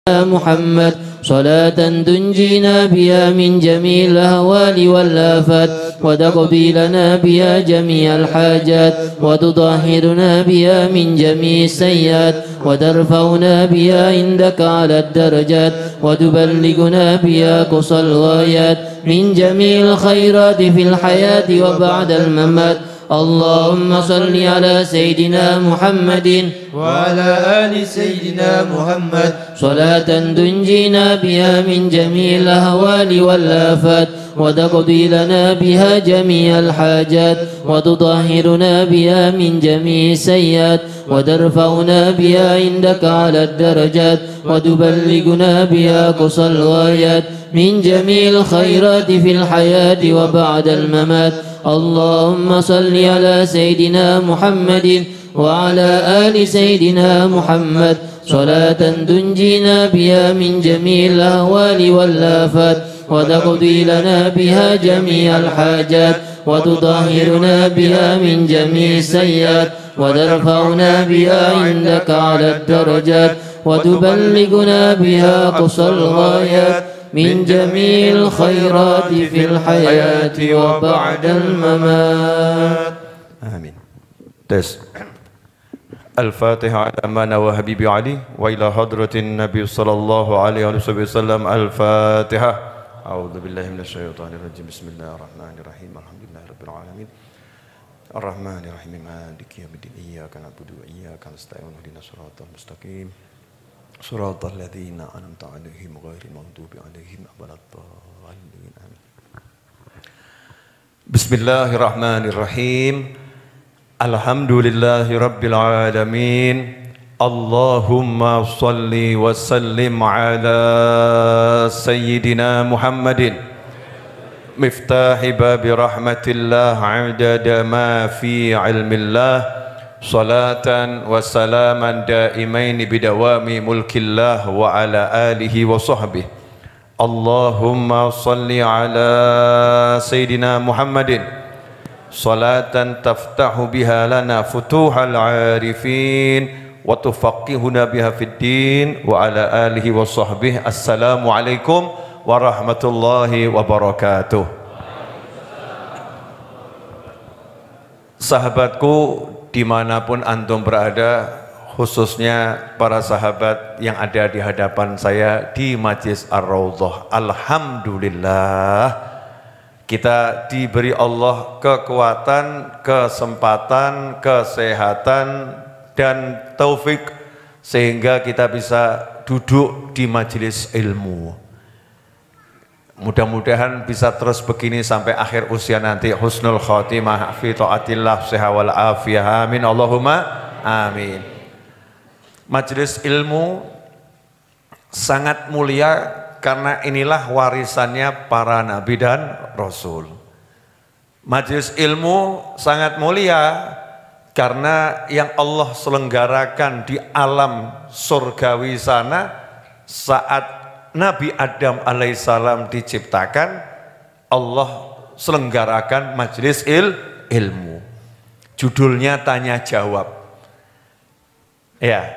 محمد صلاة تنجينا بها من جميع الأهوال والآفات وتقضي لنا بها جميع الحاجات وتطهرنا بها من جميع السيئات وترفعنا بها عندك على الدرجات وتبلغنا بها قصى الغايات من جميع الخيرات في الحياة وبعد الممات. اللهم صل على سيدنا محمد وعلى آل سيدنا محمد صلاة تنجينا بها من جميع الأهوال والآفات وتقضي لنا بها جميع الحاجات وتطهرنا بها من جميع السيئات وترفعنا بها عندك على الدرجات وتبلغنا بها قصى الغايات من جميع الخيرات في الحياة وبعد الممات. اللهم صل على سيدنا محمد وعلى آل سيدنا محمد صلاة تنجينا بها من جميع الأهوال والآفات وتقضي لنا بها جميع الحاجات وتطهرنا بها من جميع السيئات وترفعنا بها عندك على الدرجات وتبلغنا بها قصى الغايات من جميع الخيرات في الحياة وبعد الممات. آمين. الفاتحة على أمانة وحبيبي علي وإلى حضرة النبي صلى الله عليه وسلم. الفاتحة. أعوذ بالله من الشيطان الرجيم. بسم الله الرحمن الرحيم. الحمد لله رب العالمين الرحمن الرحيم مالك يوم الدين إياك نعبد وإياك نستعين اهدنا الصراط المستقيم صراط الذين أنعمت عليهم غير المغضوب عليهم ولا الضالين. آمين. بسم الله الرحمن الرحيم. الحمد لله رب العالمين. اللهم صل وسلم على سيدنا محمد مفتاح باب رحمة الله عدد ما في علم الله صلاة وسلاما دائمين بدوام ملك الله وعلى آله وصحبه. اللهم صل على سيدنا محمد صلاة تفتح بها لنا فتوح العارفين وتفقهنا بها في الدين وعلى آله وصحبه. السلام عليكم ورحمة الله وبركاته. Sahabatku dimanapun antum berada, khususnya para sahabat yang ada di hadapan saya di Majlis Ar-Raudhah. Alhamdulillah kita diberi Allah kekuatan, kesempatan, kesehatan dan taufik sehingga kita bisa duduk di majelis ilmu. Mudah-mudahan bisa terus begini sampai akhir usia nanti. Husnul khotimah fi taatillah seha wal afiyah. Amin Allahumma amin. Majelis ilmu sangat mulia karena inilah warisannya para nabi dan rasul. Majelis ilmu sangat mulia karena yang Allah selenggarakan di alam surgawi sana saat Nabi Adam alaihissalam diciptakan, Allah selenggarakan majelis ilmu. Judulnya tanya jawab. Ya,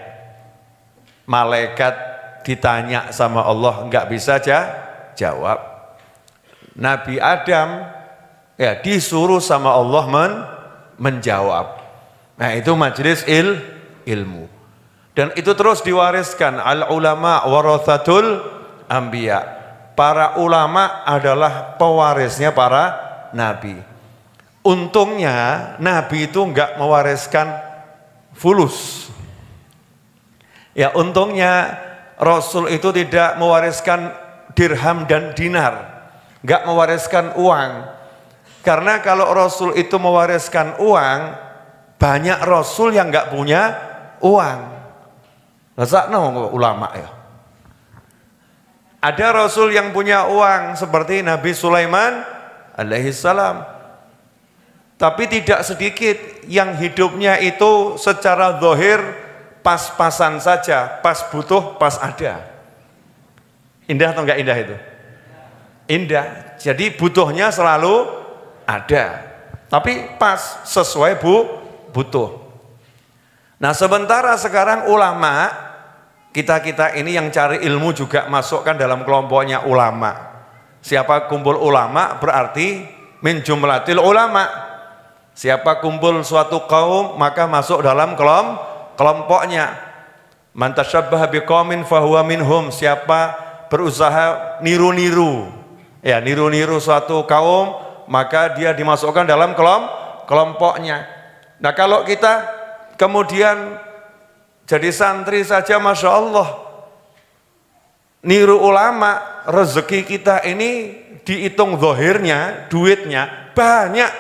malaikat ditanya sama Allah enggak bisa jawab. Nabi Adam ya disuruh sama Allah menjawab. Nah, itu majelis ilmu. Dan itu terus diwariskan al ulama warathatul anbiya. Para ulama adalah pewarisnya para nabi. Untungnya nabi itu enggak mewariskan fulus. Ya, untungnya Rasul itu tidak mewariskan dirham dan dinar, enggak mewariskan uang. Karena kalau Rasul itu mewariskan uang, banyak Rasul yang enggak punya uang. Rasakno ulama ya. Ada Rasul yang punya uang seperti Nabi Sulaiman alaihissalam. Tapi tidak sedikit yang hidupnya itu secara zahir pas-pasan saja, pas butuh, pas ada. Indah atau enggak indah itu? Indah. Jadi butuhnya selalu ada. Tapi pas sesuai butuh. Nah, sementara sekarang ulama kita ini yang cari ilmu juga masukkan dalam kelompoknya ulama. Siapa kumpul ulama berarti min jumlatil ulama. Siapa kumpul suatu kaum maka masuk dalam kelompoknya. Man tashabbaha biqaumin fahuwa minhum. Siapa berusaha niru-niru, ya niru-niru suatu kaum, maka dia dimasukkan dalam kelompoknya. Nah kalau kita kemudian jadi santri saja, Masya Allah, niru ulama, rezeki kita ini dihitung zahirnya, duitnya, banyak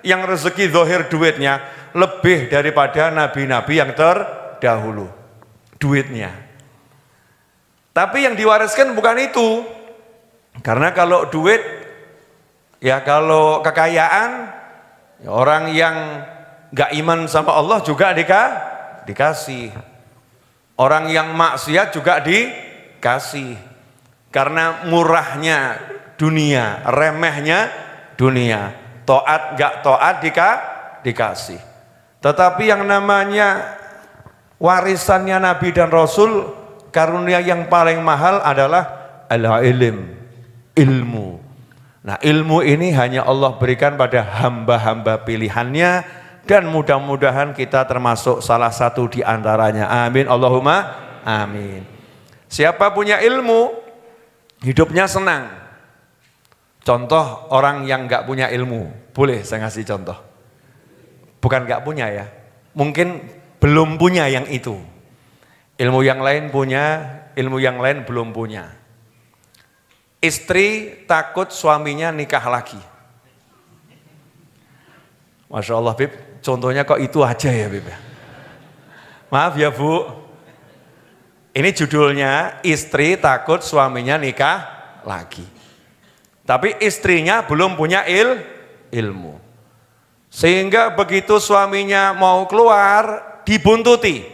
yang rezeki zahir duitnya lebih daripada nabi-nabi yang terdahulu, duitnya. Tapi yang diwariskan bukan itu, karena kalau duit, ya kalau kekayaan, ya orang yang gak iman sama Allah juga dikasih. Orang yang maksiat juga dikasih. Karena murahnya dunia, remehnya dunia. Taat gak taat dikasih. Tetapi yang namanya warisannya Nabi dan Rasul, karunia yang paling mahal adalah ilmu. Nah ilmu ini hanya Allah berikan pada hamba-hamba pilihannya, dan mudah-mudahan kita termasuk salah satu di antaranya. Amin, Allahumma amin. Siapa punya ilmu, hidupnya senang. Contoh orang yang nggak punya ilmu, boleh saya ngasih contoh? Bukan nggak punya ya, mungkin belum punya yang itu. Ilmu yang lain punya, ilmu yang lain belum punya. Istri takut suaminya nikah lagi. Masya Allah, Bib, contohnya kok itu aja ya, Bib. Maaf ya, Bu. Ini judulnya, istri takut suaminya nikah lagi. Tapi istrinya belum punya ilmu. Sehingga begitu suaminya mau keluar, dibuntuti.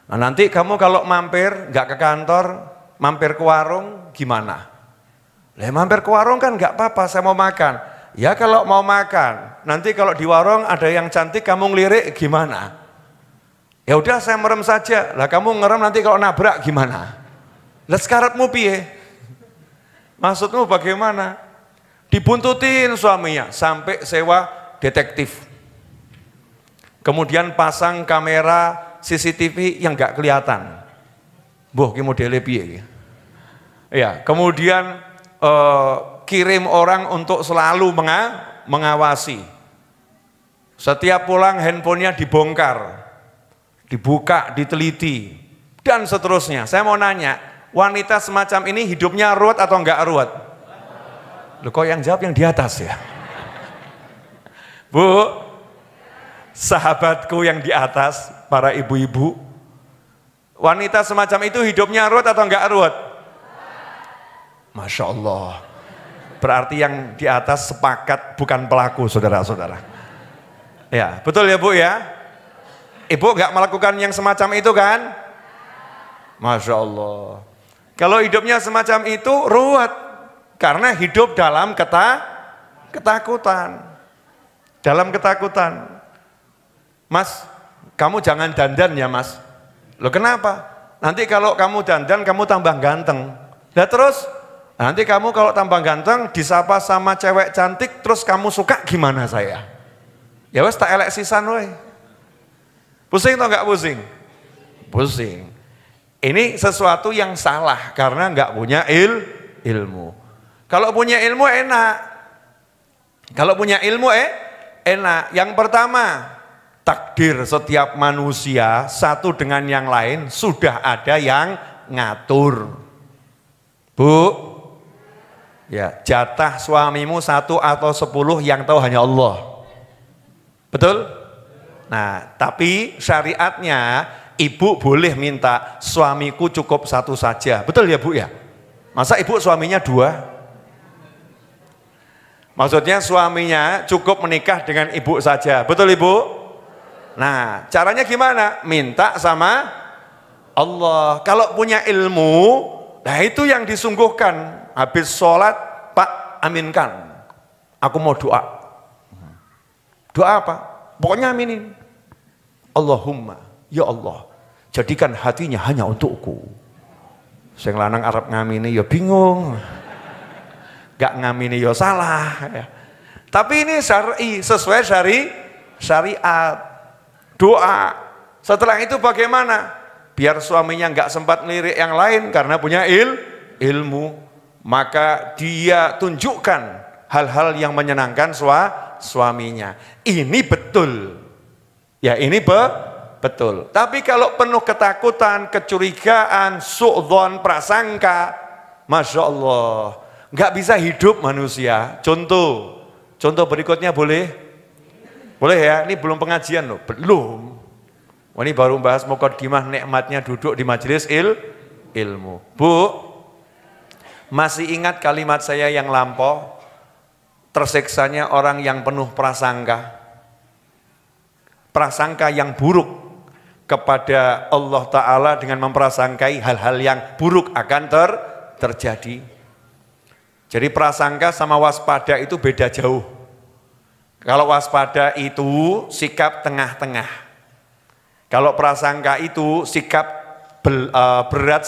Nah, nanti kamu kalau mampir, nggak ke kantor, mampir ke warung, gimana? Lah mampir ke warung kan nggak apa-apa, saya mau makan. Ya kalau mau makan, nanti kalau di warung ada yang cantik kamu ngelirik gimana? Ya udah saya merem saja. Lah kamu ngerem nanti kalau nabrak gimana? Lah sekarapmu piye? Maksudmu bagaimana? Dibuntutin suaminya sampai sewa detektif. Kemudian pasang kamera CCTV yang nggak kelihatan. Boh ki modele piye? Ya, kemudian kirim orang untuk selalu mengawasi. Setiap pulang handphonenya dibongkar, dibuka, diteliti, dan seterusnya. Saya mau nanya, wanita semacam ini hidupnya ruwet atau enggak ruwet? Loh kok yang jawab yang di atas ya? Bu, sahabatku yang di atas, para ibu-ibu, wanita semacam itu hidupnya ruwet atau enggak ruwet? Masya Allah. Berarti yang di atas sepakat bukan pelaku, saudara-saudara. Ya, betul ya Bu ya? Ibu nggak melakukan yang semacam itu kan? Masya Allah. Kalau hidupnya semacam itu ruwet, karena hidup dalam ketakutan. Dalam ketakutan. Mas, kamu jangan dandan ya Mas. Loh kenapa? Nanti kalau kamu dandan, kamu tambah ganteng. Nah terus? Nanti kamu kalau tambah ganteng disapa sama cewek cantik terus kamu suka gimana saya? Ya wes tak elek sisan woy. Pusing atau enggak pusing? Pusing. Ini sesuatu yang salah karena enggak punya ilmu. Kalau punya ilmu enak. Kalau punya ilmu enak. Yang pertama, takdir setiap manusia satu dengan yang lain sudah ada yang ngatur. Bu, ya, jatah suamimu 1 atau 10 yang tahu hanya Allah. Betul? Nah, tapi syariatnya ibu boleh minta suamiku cukup 1 saja. Betul ya Bu ya? Masa ibu suaminya 2? Maksudnya suaminya cukup menikah dengan ibu saja. Betul Ibu? Nah, caranya gimana? Minta sama Allah. Kalau punya ilmu, nah itu yang disungguhkan. Habis sholat, Pak aminkan. Aku mau doa. Doa apa? Pokoknya aminin. Allahumma, ya Allah, jadikan hatinya hanya untukku. Sing lanang arep ngamini ya bingung, gak ngamini ya salah ya. Tapi ini syar'i, sesuai syariat. Doa. Setelah itu bagaimana? Biar suaminya gak sempat ngelirik yang lain karena punya ilmu. Maka dia tunjukkan hal-hal yang menyenangkan suaminya. Ini betul. Ya ini betul. Tapi kalau penuh ketakutan, kecurigaan, su'dzon, prasangka, Masya Allah, gak bisa hidup manusia. Contoh berikutnya boleh? Boleh ya, ini belum pengajian loh, belum. Ini baru bahas muqaddimah nikmatnya duduk di majelis ilmu. Bu, masih ingat kalimat saya yang lampau? Tersiksanya orang yang penuh prasangka. Prasangka yang buruk kepada Allah Ta'ala dengan memprasangkai hal-hal yang buruk akan terjadi. Jadi prasangka sama waspada itu beda jauh. Kalau waspada itu sikap tengah-tengah. Kalau prasangka itu sikap berat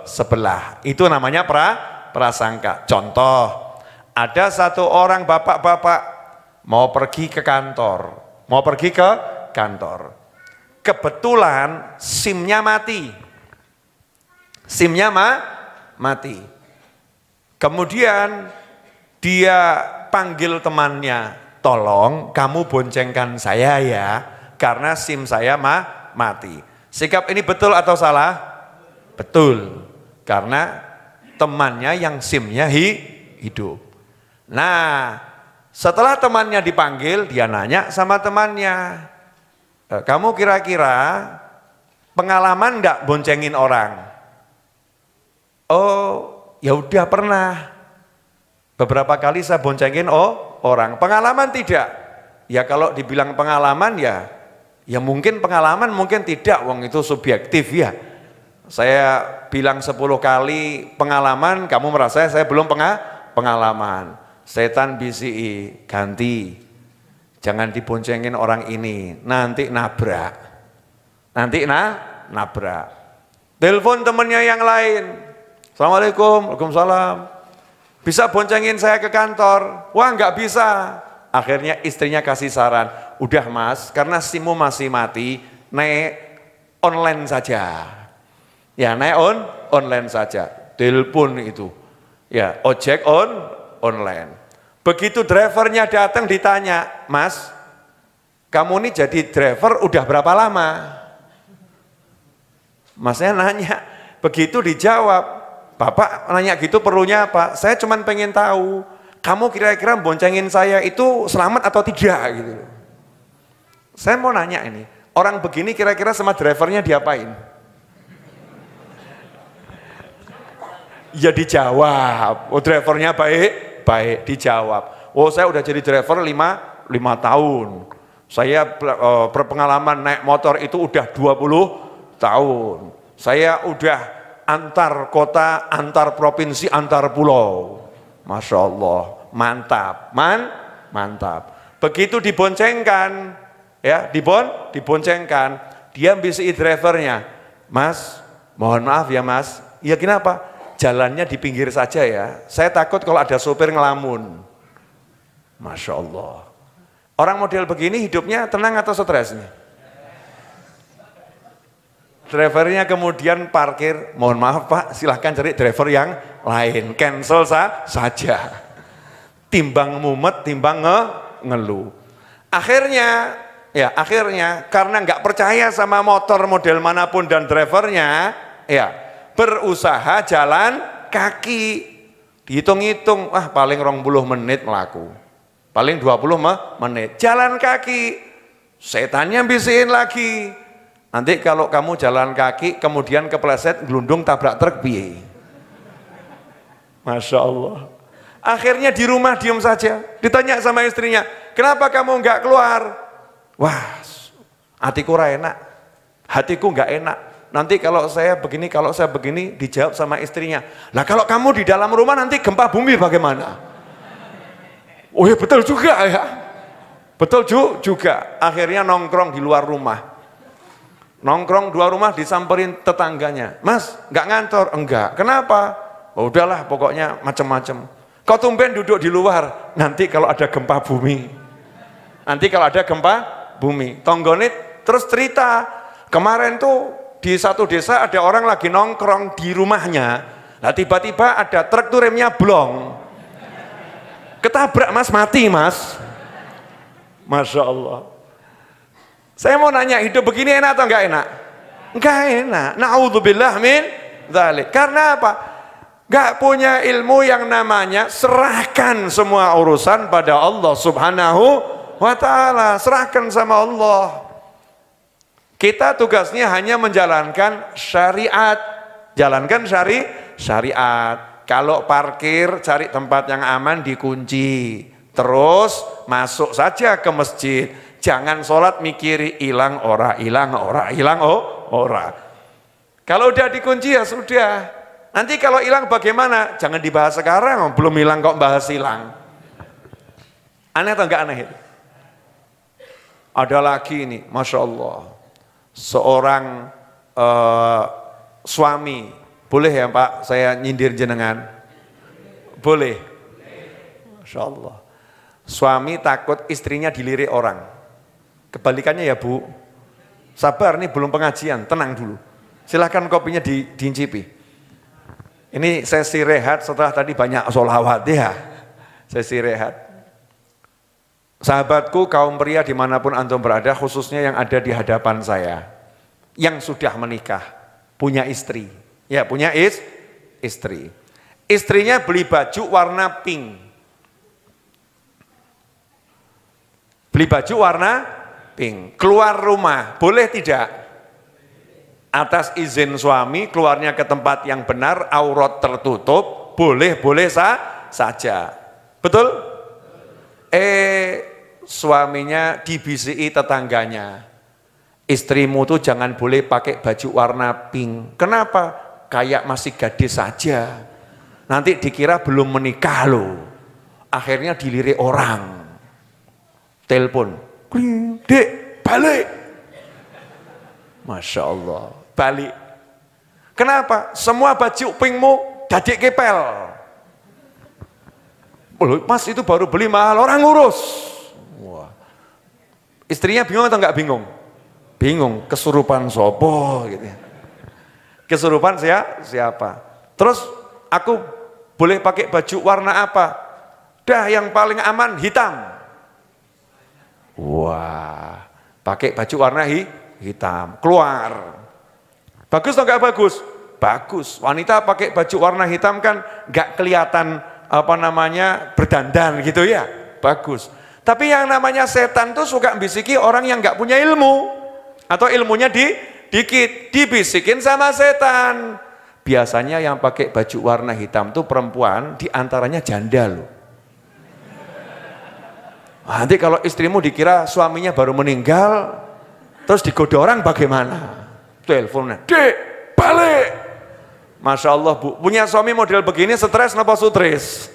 sebelah. Itu namanya prasangka. Contoh, ada satu orang bapak-bapak mau pergi ke kantor. Kebetulan SIM-nya mati. Mati. Kemudian dia panggil temannya, tolong kamu boncengkan saya ya, karena SIM saya mati. Sikap ini betul atau salah? Betul, karena temannya yang SIM-nya hidup. Nah, setelah temannya dipanggil, dia nanya sama temannya, kamu kira-kira pengalaman enggak boncengin orang? Oh, ya udah pernah. Beberapa kali saya boncengin orang. Pengalaman tidak? Ya kalau dibilang pengalaman ya mungkin pengalaman, mungkin tidak. Wong itu subjektif ya. Saya bilang 10 kali pengalaman, kamu merasa saya belum pengalaman. Setan BCI, ganti. Jangan diboncengin orang ini, nanti nabrak. Nabrak. Telepon temennya yang lain. Assalamualaikum, waalaikumsalam. Bisa boncengin saya ke kantor? Wah nggak bisa. Akhirnya istrinya kasih saran, udah mas, karena SIM-mu masih mati, naik online saja. Ya naik online saja. Telepon itu, ya ojek online. Begitu drivernya datang ditanya, mas, kamu ini jadi driver udah berapa lama? Masnya nanya, begitu dijawab, bapak nanya gitu perlunya apa? Saya cuma pengen tahu, kamu kira-kira boncengin saya itu selamat atau tidak gitu. Saya mau nanya ini, orang begini kira-kira sama drivernya diapain? Ya dijawab, oh drivernya baik dijawab. Oh saya udah jadi driver 5 tahun. Saya berpengalaman naik motor itu udah 20 tahun. Saya udah antar kota, antar provinsi, antar pulau. Masya Allah, mantap, mantap. Begitu diboncengkan, ya diboncengkan, dia BCI drivernya, mas, mohon maaf ya mas, ya kenapa? Jalannya di pinggir saja ya, saya takut kalau ada sopir ngelamun. Masya Allah. Orang model begini hidupnya tenang atau stres nih? Drivernya kemudian parkir, mohon maaf pak, silahkan cari driver yang lain, cancel saja. Timbang mumet, timbang ngeluh. Akhirnya karena nggak percaya sama motor model manapun dan drivernya, ya berusaha jalan kaki. Dihitung-hitung, paling 20 menit melaku, paling 20 menit jalan kaki. Setannya bisiin lagi, nanti kalau kamu jalan kaki kemudian kepleset gelundung tabrak truk piye. Masya Allah. Akhirnya di rumah diem saja. Ditanya sama istrinya, kenapa kamu nggak keluar? Wah, hatiku enak, hatiku nggak enak. Nanti kalau saya begini dijawab sama istrinya. Nah kalau kamu di dalam rumah nanti gempa bumi bagaimana? Oh ya betul juga ya. Betul juga. Akhirnya nongkrong di luar rumah. Nongkrong 2 rumah disamperin tetangganya. Mas, nggak ngantor? Enggak. Kenapa? Oh, udahlah, pokoknya macam-macam. Kau tumben duduk di luar. Nanti kalau ada gempa bumi. Nanti kalau ada gempa bumi. Tonggone terus cerita. Kemarin tuh di satu desa ada orang lagi nongkrong di rumahnya. Nah tiba-tiba ada truk tuh remnya blong. Ketabrak mas, mati mas. Masya Allah. Saya mau nanya, hidup begini enak atau enggak enak? Enggak enak. Na'udzubillah min dzalik. Karena apa? Enggak punya ilmu yang namanya serahkan semua urusan pada Allah Subhanahu wa ta'ala. Serahkan sama Allah. Kita tugasnya hanya menjalankan syariat. Jalankan syariat. Kalau parkir, cari tempat yang aman, dikunci. Terus masuk saja ke masjid. Jangan sholat mikiri hilang ora. Kalau udah dikunci ya sudah. Nanti kalau hilang bagaimana? Jangan dibahas sekarang, belum hilang kok bahas hilang. Aneh atau enggak aneh itu? Ada lagi ini, Masya Allah. Seorang suami, boleh ya Pak saya nyindir jenengan? Boleh. Masya Allah. Suami takut istrinya dilirik orang. Kebalikannya ya Bu, sabar nih belum pengajian, tenang dulu. Silahkan kopinya diincipi. Ini sesi rehat setelah tadi banyak sholawat ya. Sesi rehat. Sahabatku kaum pria dimanapun antum berada, khususnya yang ada di hadapan saya. Yang sudah menikah, punya istri. Ya punya istri. Istrinya beli baju warna pink. Beli baju warna pink, keluar rumah, boleh tidak? Atas izin suami, keluarnya ke tempat yang benar, aurat tertutup, boleh saja. Betul? Suaminya dibisiki tetangganya, istrimu tuh jangan boleh pakai baju warna pink. Kenapa? Kayak masih gadis saja. Nanti dikira belum menikah loh. Akhirnya dilirik orang. Telepon. Dek, balik. Masya Allah, balik. Kenapa? Semua baju pinkmu jadi kepel. Mas itu baru beli mahal, orang ngurus. Wah. Istrinya bingung atau enggak bingung? Bingung, kesurupan sopo gitu. Kesurupan siapa? Terus aku boleh pakai baju warna apa? Dah yang paling aman hitam. Wah, pakai baju warna hitam, keluar. Bagus atau enggak bagus? Bagus. Wanita pakai baju warna hitam kan enggak kelihatan berdandan gitu ya. Bagus. Tapi yang namanya setan tuh suka bisiki orang yang enggak punya ilmu atau ilmunya dikit, dibisikin sama setan. Biasanya yang pakai baju warna hitam tuh perempuan, diantaranya janda loh. Nanti kalau istrimu dikira suaminya baru meninggal, terus digoda orang bagaimana? Teleponnya, dek, balik. Masya Allah Bu, punya suami model begini stres napa sutris?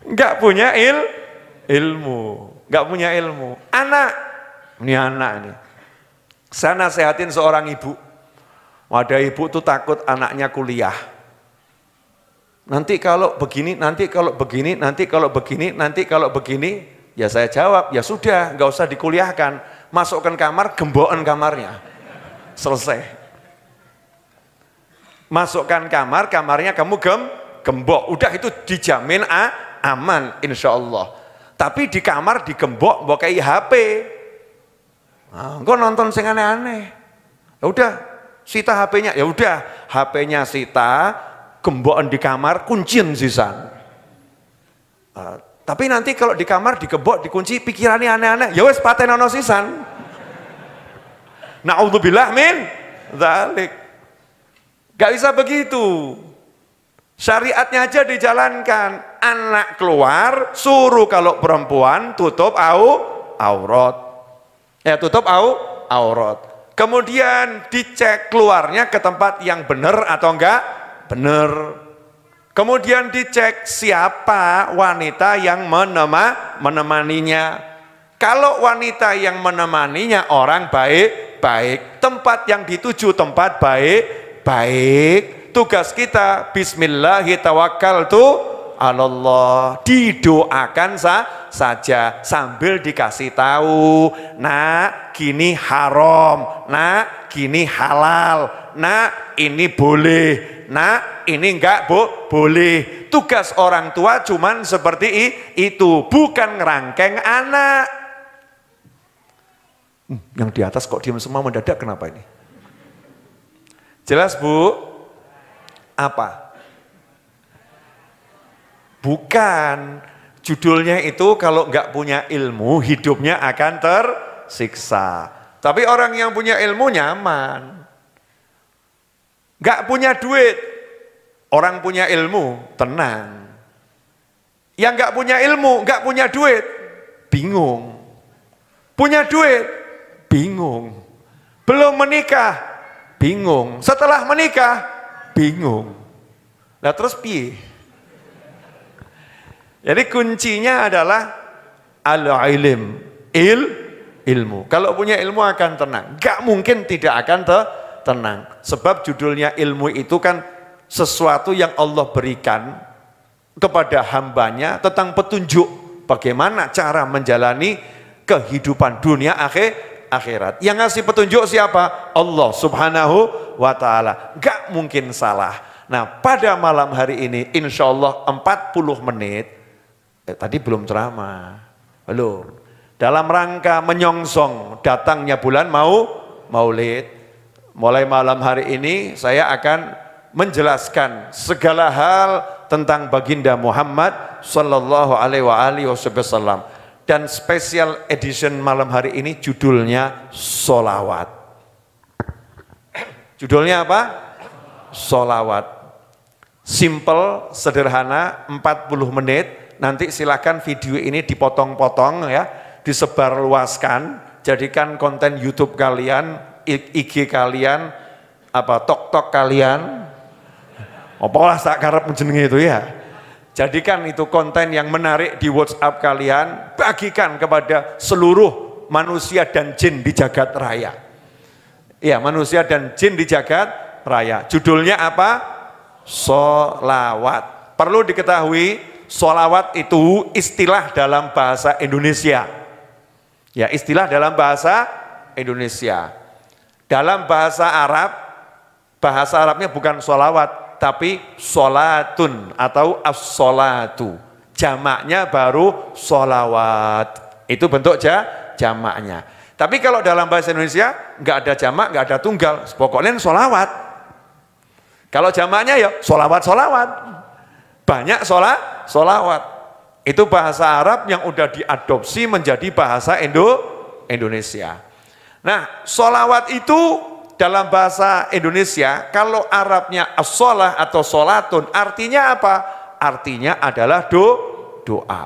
Enggak punya ilmu, enggak punya ilmu. Anak, ini anak ini. Saya nasihatin seorang ibu. Ada ibu tuh takut anaknya kuliah. Nanti kalau begini, nanti kalau begini, nanti kalau begini, nanti kalau begini, ya saya jawab, ya sudah, nggak usah dikuliahkan, masukkan kamar, gembokan kamarnya, selesai. Masukkan kamar, kamarnya kamu gembok, udah itu dijamin aman, insya Allah. Tapi di kamar digembok, pakai HP, engkau nonton sing aneh-aneh, ya udah, sita HP-nya, ya udah, HP-nya sita. Gembokan di kamar, kuncian sisan. Tapi nanti kalau di kamar digembok, dikunci, pikirannya aneh-aneh, ya wes patenono sisan. Na'udzubillah min dzalik. Gak bisa begitu. Syariatnya aja dijalankan. Anak keluar, suruh kalau perempuan tutup aurat. Ya tutup aurat. Kemudian dicek keluarnya ke tempat yang benar atau enggak? Benar. Kemudian dicek siapa wanita yang menemaninya. Kalau wanita yang menemaninya orang baik-baik, tempat yang dituju tempat baik-baik, tugas kita bismillahirrahmanirrahim, Allah, didoakan saja sambil dikasih tahu, nak gini haram, nak gini halal, nak ini boleh, nak ini enggak boleh. Tugas orang tua cuman seperti itu, bukan ngerangkeng anak. Yang di atas kok diam semua mendadak, kenapa ini? Jelas Bu? Apa? Bukan, judulnya itu kalau nggak punya ilmu hidupnya akan tersiksa. Tapi orang yang punya ilmu nyaman. Nggak punya duit, orang punya ilmu tenang. Yang nggak punya ilmu, nggak punya duit, bingung. Punya duit, bingung. Belum menikah, bingung. Setelah menikah, bingung. Nah terus piye? Jadi kuncinya adalah al-ilm, ilmu. Kalau punya ilmu akan tenang. Gak mungkin tidak akan tenang. Sebab judulnya ilmu itu kan sesuatu yang Allah berikan kepada hambanya tentang petunjuk bagaimana cara menjalani kehidupan dunia akhirat. Yang ngasih petunjuk siapa? Allah Subhanahu wa ta'ala. Gak mungkin salah. Nah pada malam hari ini insya Allah 40 menit. Tadi belum ceramah, belum. Dalam rangka menyongsong datangnya bulan Maulid, mulai malam hari ini saya akan menjelaskan segala hal tentang baginda Muhammad sallallahu alaihi wasallam. Dan special edition malam hari ini judulnya Sholawat. Judulnya apa? Sholawat. Simple, sederhana, 40 menit. Nanti silakan video ini dipotong-potong ya, disebarluaskan, jadikan konten YouTube kalian, IG kalian, TikTok kalian, apalah sak karep jenenge itu ya. Jadikan itu konten yang menarik di WhatsApp kalian, bagikan kepada seluruh manusia dan jin di jagat raya. Ya, manusia dan jin di jagat raya. Judulnya apa? Sholawat. Perlu diketahui, sholawat itu istilah dalam bahasa Indonesia. Ya, istilah dalam bahasa Indonesia. Dalam bahasa Arabnya bukan sholawat, tapi sholatun atau as-sholatu. Jamaknya baru sholawat. Itu bentuk jamaknya. Tapi kalau dalam bahasa Indonesia, nggak ada jamak, nggak ada tunggal. Pokoknya sholawat. Kalau jamaknya ya sholawat. Banyak sholawat. Itu bahasa Arab yang udah diadopsi menjadi bahasa Indonesia. Nah, sholawat itu dalam bahasa Indonesia, kalau Arabnya as-sholah atau sholatun, artinya apa? Artinya adalah doa.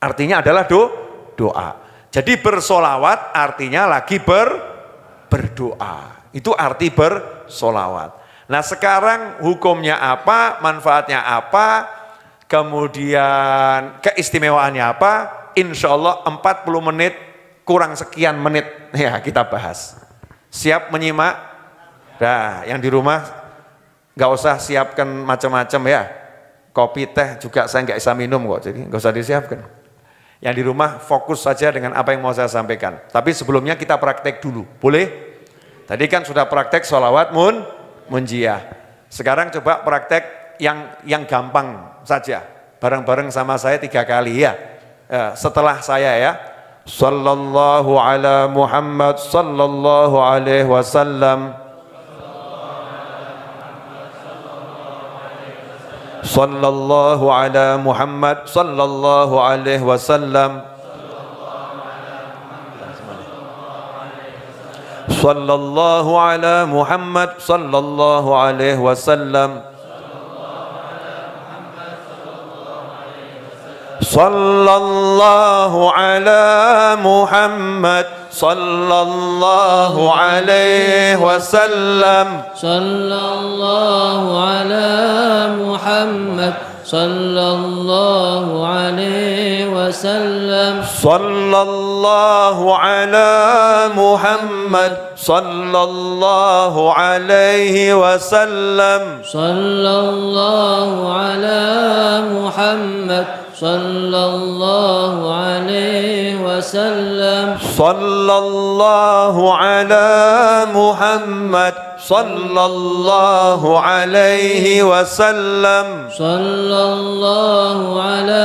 Artinya adalah doa. Jadi bersolawat artinya lagi berdoa. Itu arti bersolawat. Nah sekarang hukumnya apa, manfaatnya apa, kemudian keistimewaannya apa, insya Allah 40 menit kurang sekian menit ya kita bahas. Siap menyimak? Nah yang di rumah nggak usah siapkan macam-macam ya, kopi teh juga saya nggak bisa minum kok, jadi nggak usah disiapkan. Yang di rumah fokus saja dengan apa yang mau saya sampaikan. Tapi sebelumnya kita praktek dulu, boleh? Tadi kan sudah praktek sholawat munjiah. Sekarang coba praktek yang gampang saja. Bareng-bareng sama saya 3 kali ya. Setelah saya ya. Sallallahu ala Muhammad sallallahu alaihi wasallam. Sallallahu ala Muhammad sallallahu alaihi wasallam. Sallallahu ala Muhammad sallallahu alaihi wasallam. Sallallahu ala Muhammad sallallahu alaihi wasallam. Sallallahu ala Muhammad sallallahu alaihi wasallam. Sallallahu ala Muhammad sallallahu alaihi wasallam. Sallallahu ala Muhammad sallallahu alaihi wasallam. Sallallahu ala Muhammad sallallahu alaihi wasallam. Sallallahu ala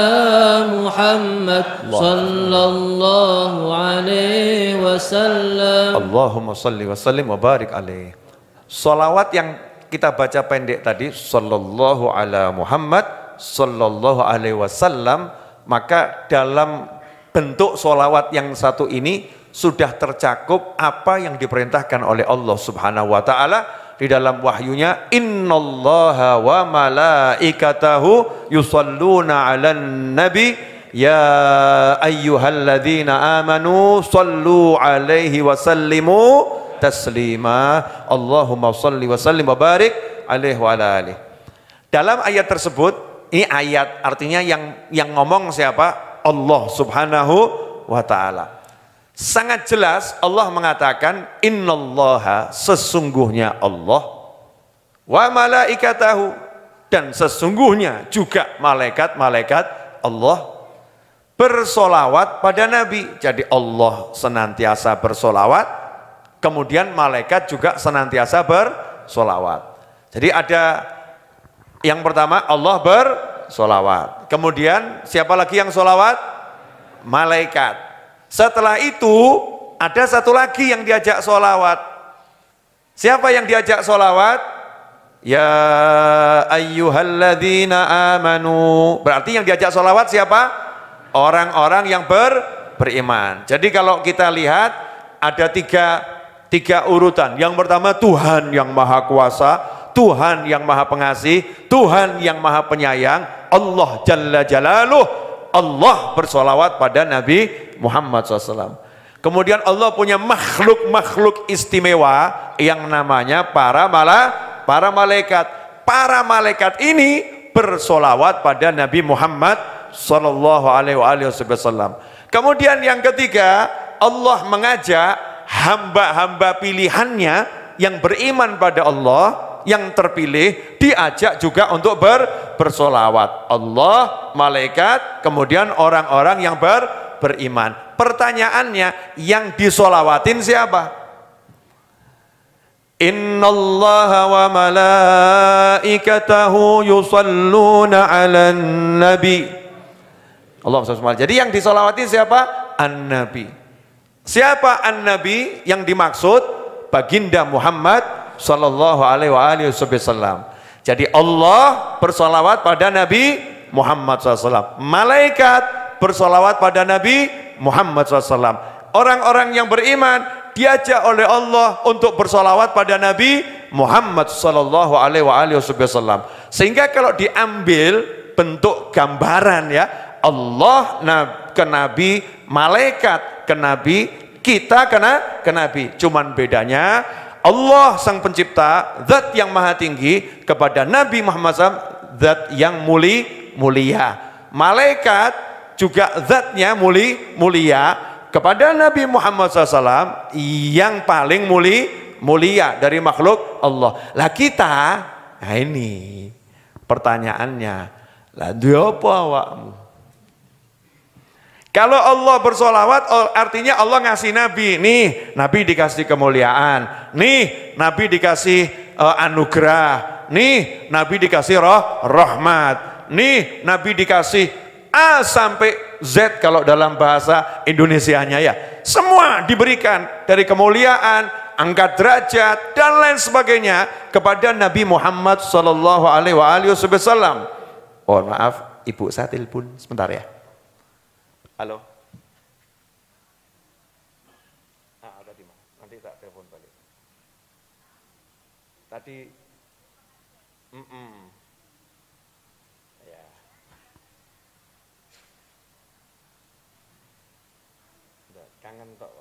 Muhammad sallallahu alaihi wasallam. Allahumma salli wa sallim wa barik alaihi. Salawat yang kita baca pendek tadi, sallallahu ala Muhammad sallallahu alaihi wasallam, maka dalam bentuk salawat yang satu ini sudah tercakup apa yang diperintahkan oleh Allah Subhanahu wa taala di dalam wahyunya, innallaha wa malaikatahu yusalluna 'alan nabi ya ayyuhalladzina amanu sallu 'alaihi wa sallimu taslima. Allahumma shalli wa sallim wa barik alaihi wa ala alihi. Dalam ayat tersebut, ini ayat artinya yang ngomong siapa? Allah Subhanahu wa taala. Sangat jelas Allah mengatakan innallaha, sesungguhnya Allah, wa malaikatahu, dan sesungguhnya juga malaikat-malaikat Allah bersolawat pada Nabi. Jadi Allah senantiasa bersolawat, kemudian malaikat juga senantiasa bersolawat. Jadi ada yang pertama Allah bersolawat, kemudian siapa lagi yang solawat? Malaikat. Setelah itu ada satu lagi yang diajak solawat. Siapa yang diajak solawat? Ya ayyuhalladzina amanu. Berarti yang diajak solawat siapa? Orang-orang yang beriman. Jadi kalau kita lihat ada tiga urutan. Yang pertama Tuhan yang maha kuasa, Tuhan yang maha pengasih, Tuhan yang maha penyayang, Allah Jalla Jalaluh. Allah bersolawat pada Nabi Muhammad SAW. Kemudian Allah punya makhluk-makhluk istimewa yang namanya para malaikat. Para malaikat ini bersolawat pada Nabi Muhammad SAW. Kemudian yang ketiga, Allah mengajak hamba-hamba pilihannya yang beriman pada Allah, yang terpilih, diajak juga untuk bersolawat. Allah, malaikat, kemudian orang-orang yang beriman. Pertanyaannya, yang disolawatin siapa? Innallaha wa malaikatahu yusalluna 'alan nabi. Allahumma shalli alaihi. Jadi yang disolawatin siapa? An-Nabi. Siapa An-Nabi? Yang dimaksud baginda Muhammad sallallahu alaihi wasallam. Jadi Allah bersolawat pada Nabi Muhammad SAW. Malaikat bersolawat pada Nabi Muhammad SAW. Orang-orang yang beriman diajak oleh Allah untuk bersolawat pada Nabi Muhammad sallallahu alaihi wasallam. Sehingga kalau diambil bentuk gambaran ya, Allah ke Nabi, malaikat ke Nabi, kita ke Nabi. Cuman bedanya Allah sang pencipta, zat yang maha tinggi, kepada Nabi Muhammad SAW, zat yang mulia. Malaikat juga zatnya mulia, kepada Nabi Muhammad SAW yang paling mulia dari makhluk Allah. Lah kita, nah ini pertanyaannya, lah apa awakmu? Kalau Allah bersolawat, artinya Allah ngasih Nabi. Nih, Nabi dikasih kemuliaan. Nih, Nabi dikasih anugerah. Nih, Nabi dikasih rahmat. Nih, Nabi dikasih A sampai Z kalau dalam bahasa Indonesianya ya. Semua diberikan dari kemuliaan, angkat derajat, dan lain sebagainya kepada Nabi Muhammad sallallahu alaihi wasallam. Mohon maaf, Ibu saya telepon sebentar ya. Halo. Tadi nanti tak telepon balik. Tadi, ya. Udah kangen tok.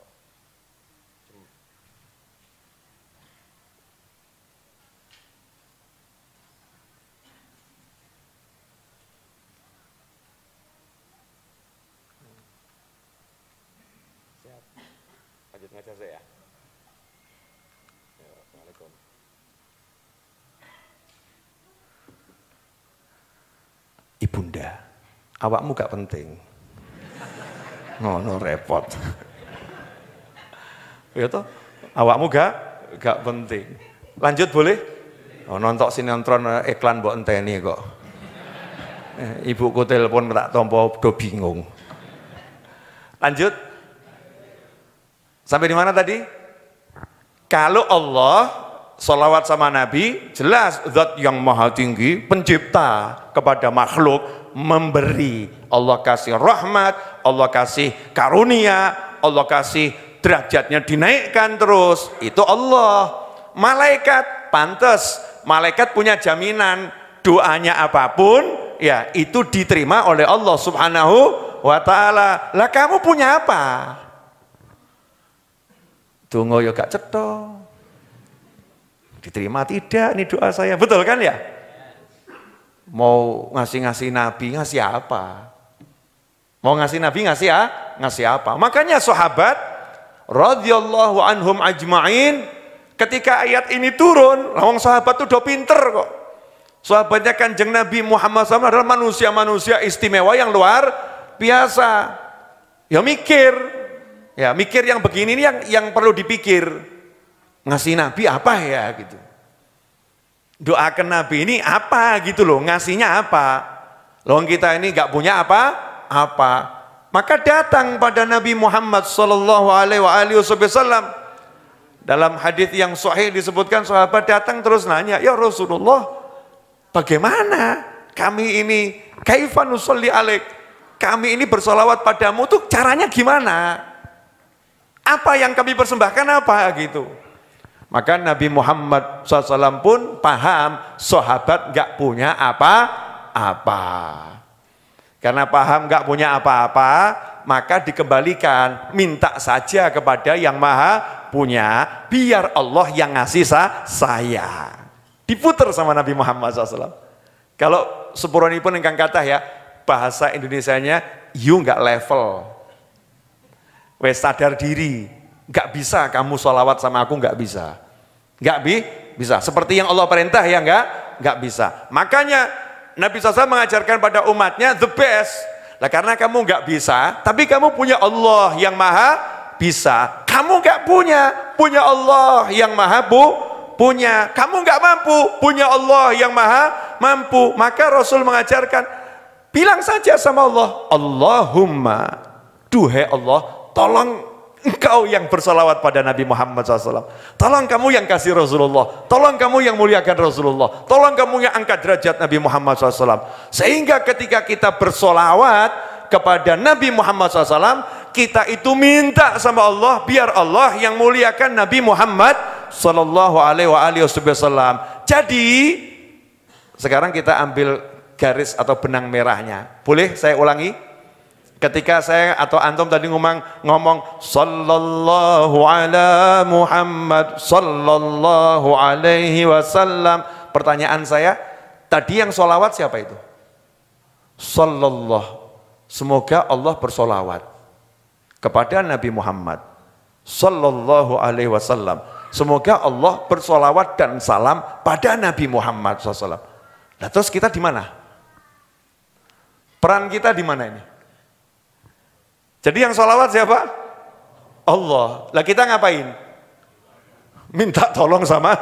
Lanjut ngajar saya. Assalamualaikum. Ibunda, awakmu gak penting. Ngono repot. Ya toh, awakmu gak penting. Lanjut boleh? Oh, nonton sinetron iklan mbok enteni kok. Ibuku telepon tak tompo do bingung. Lanjut. Sampai di mana tadi? Kalau Allah sholawat sama Nabi, jelas zat yang maha tinggi, pencipta kepada makhluk, memberi. Allah kasih rahmat, Allah kasih karunia, Allah kasih derajatnya dinaikkan terus. Itu Allah. Malaikat, pantas. Malaikat punya jaminan, doanya apapun, ya itu diterima oleh Allah Subhanahu wa ta'ala. Lah kamu punya apa? Dongo ya gak cetha. Diterima tidak nih doa saya, betul kan ya? Mau ngasih Nabi, ngasih apa? Mau ngasih Nabi, ngasih apa? Makanya sahabat radhiyallahu anhum ajma'in, ketika ayat ini turun, lawang sahabat tuh udah pinter kok. Sahabatnya Kanjeng Nabi Muhammad SAW adalah manusia-manusia istimewa yang luar biasa. Ya mikir yang begini ini yang perlu dipikir. Ngasih Nabi apa ya gitu. Doakan Nabi ini apa gitu loh, ngasihnya apa. Loh kita ini gak punya apa. Maka datang pada Nabi Muhammad SAW. Dalam hadis yang sahih disebutkan sahabat datang terus nanya, ya Rasulullah, bagaimana kami ini kaifa nusolli alaik, kami ini bersolawat padamu tuh caranya gimana? Apa yang kami persembahkan apa gitu? Maka Nabi Muhammad SAW pun paham sahabat gak punya apa-apa. Karena paham gak punya apa-apa, maka dikembalikan, minta saja kepada yang maha punya, biar Allah yang ngasih saya. Diputer sama Nabi Muhammad SAW. Kalau sepuranipun ingkang kathah ya, bahasa Indonesianya, you gak level. Wes sadar diri, gak bisa kamu sholawat sama aku, gak bisa. Bisa. Seperti yang Allah perintah ya gak bisa. Makanya Nabi SAW mengajarkan pada umatnya the best. Lah karena kamu gak bisa, tapi kamu punya Allah yang maha bisa. Kamu gak punya Allah yang maha punya. Kamu gak mampu, punya Allah yang maha mampu. Maka Rasul mengajarkan, bilang saja sama Allah, Allahumma, duhai Allah, tolong engkau yang bersalawat pada Nabi Muhammad SAW. Tolong kamu yang kasih Rasulullah. Tolong kamu yang muliakan Rasulullah. Tolong kamu yang angkat derajat Nabi Muhammad SAW. Sehingga ketika kita bersolawat kepada Nabi Muhammad SAW, kita itu minta sama Allah, biar Allah yang muliakan Nabi Muhammad SAW. Jadi, sekarang kita ambil garis atau benang merahnya. Boleh saya ulangi? Ketika saya atau antum tadi ngomong sallallahu ala Muhammad sallallahu alaihi wasallam, pertanyaan saya, tadi yang sholawat siapa itu? Sallallahu. Semoga Allah bersolawat kepada Nabi Muhammad sallallahu alaihi wasallam. Semoga Allah bersolawat dan salam pada Nabi Muhammad SAW. Nah, terus kita di mana? Peran kita di mana ini? Jadi yang sholawat siapa? Allah. Lah kita ngapain? Minta tolong sama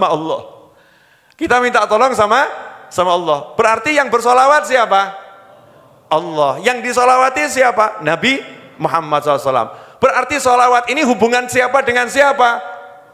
Allah. Kita minta tolong sama Allah. Berarti yang bersolawat siapa? Allah. Yang disolawati siapa? Nabi Muhammad SAW. Berarti solawat ini hubungan siapa dengan siapa?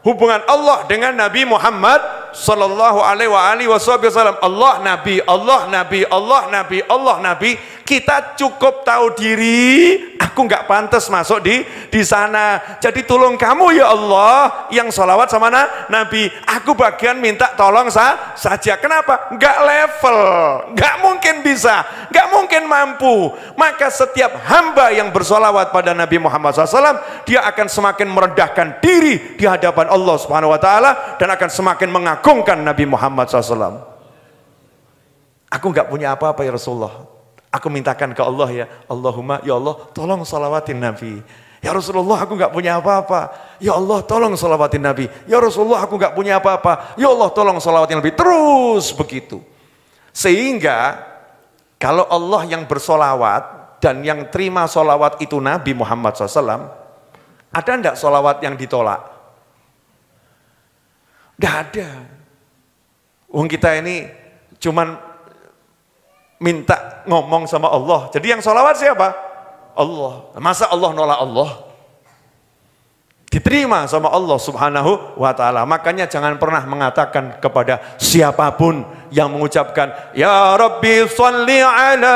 Hubungan Allah dengan Nabi Muhammad sallallahu alaihi wasallam. Allah Nabi, Allah Nabi, Allah Nabi, Allah Nabi. Kita cukup tahu diri, aku nggak pantas masuk di sana. Jadi tolong kamu ya Allah yang sholawat sama Nabi. Aku bagian minta tolong saja. Kenapa? Nggak level, nggak mungkin bisa, nggak mungkin mampu. Maka setiap hamba yang bersholawat pada Nabi Muhammad SAW, dia akan semakin merendahkan diri di hadapan Allah Subhanahu Wa Taala dan akan semakin mengagungkan Nabi Muhammad SAW. Aku nggak punya apa-apa ya Rasulullah. Aku mintakan ke Allah ya, Allahumma ya Allah tolong salawatin Nabi. Ya Rasulullah, aku nggak punya apa-apa. Ya Allah, tolong sholawatin Nabi. Ya Rasulullah, aku nggak punya apa-apa. Ya Allah, tolong sholawatin Nabi. Terus begitu. Sehingga kalau Allah yang bersolawat dan yang terima solawat itu Nabi Muhammad SAW, ada enggak solawat yang ditolak? Enggak ada. Wong kita ini cuman minta ngomong sama Allah. Jadi yang solawat siapa? Allah. Masa Allah nolak Allah? Diterima sama Allah Subhanahu wa ta'ala. Makanya jangan pernah mengatakan kepada siapapun yang mengucapkan Ya Rabbi salli ala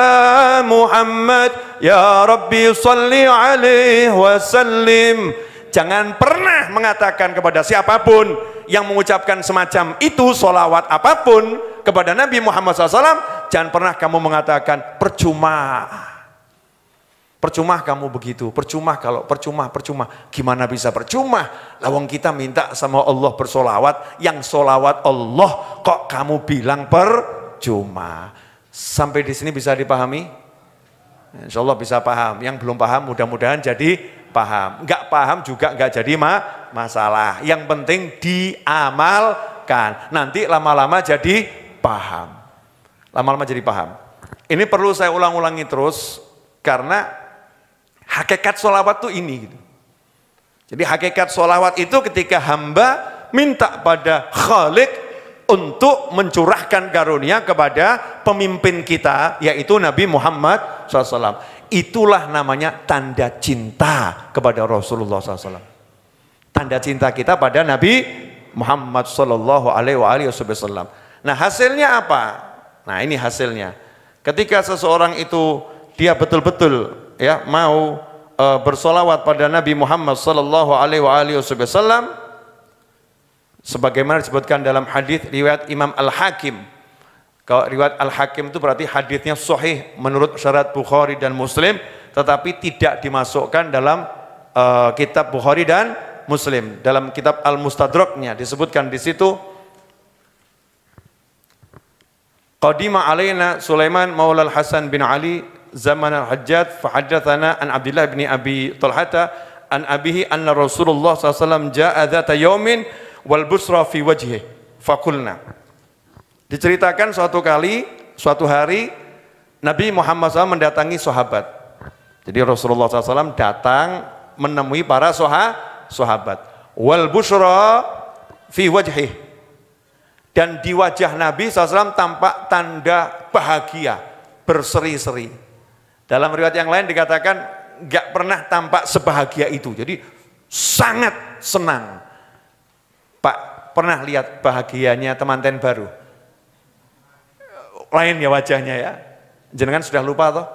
Muhammad, Ya Rabbi salli alaihi wasallim. Jangan pernah mengatakan kepada siapapun yang mengucapkan semacam itu, solawat apapun kepada Nabi Muhammad SAW, jangan pernah kamu mengatakan percuma. Percuma kamu begitu, percuma kalau percuma. Gimana bisa percuma? Lawang kita minta sama Allah bersolawat, yang solawat Allah kok kamu bilang percuma. Sampai di sini bisa dipahami? Insya Allah bisa paham. Yang belum paham mudah-mudahan jadi paham. Enggak paham juga enggak jadi masalah. Yang penting diamalkan. Nanti lama-lama jadi paham. Lama-lama jadi paham. Ini perlu saya ulang-ulangi terus karena hakikat sholawat itu ini gitu. Jadi hakikat sholawat itu ketika hamba minta pada Khalik untuk mencurahkan karunia kepada pemimpin kita, yaitu Nabi Muhammad SAW. Itulah namanya tanda cinta kepada Rasulullah SAW. Tanda cinta kita pada Nabi Muhammad SAW. Nah hasilnya apa? Nah ini hasilnya. Ketika seseorang itu dia betul-betul ya mau bersolawat pada Nabi Muhammad sallallahu alaihi wasallam sebagaimana disebutkan dalam hadis riwayat Imam Al-Hakim. Kalau riwayat Al-Hakim itu berarti hadisnya sahih menurut syarat Bukhari dan Muslim, tetapi tidak dimasukkan dalam kitab Bukhari dan Muslim. Dalam kitab Al-Mustadraknya disebutkan di situ Qadima alaina Sulaiman maula Al-Hasan bin Ali zaman al-Hajjaj fahaddatsana an Abdullah bin Abi Talhata an abihi anna Rasulullah SAW jaa dzata yaumin wal busra fi wajhihi faqulna. Diceritakan suatu hari Nabi Muhammad SAW mendatangi sahabat. Jadi Rasulullah SAW datang menemui para sahabat. Wal busra fi wajhihi, dan di wajah Nabi SAW tampak tanda bahagia, berseri-seri. Dalam riwayat yang lain dikatakan nggak pernah tampak sebahagia itu. Jadi sangat senang. Pak, pernah lihat bahagianya temanten baru? Lain ya wajahnya ya. Jenengan sudah lupa toh?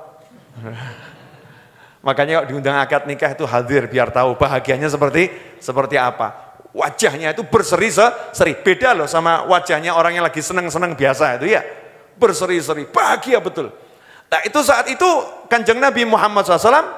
Makanya kalau diundang akad nikah itu hadir biar tahu bahagianya seperti apa. Wajahnya itu berseri-seri. Beda loh sama wajahnya orang yang lagi senang-senang biasa itu ya. Berseri-seri, bahagia betul. Nah itu saat itu Kanjeng Nabi Muhammad SAW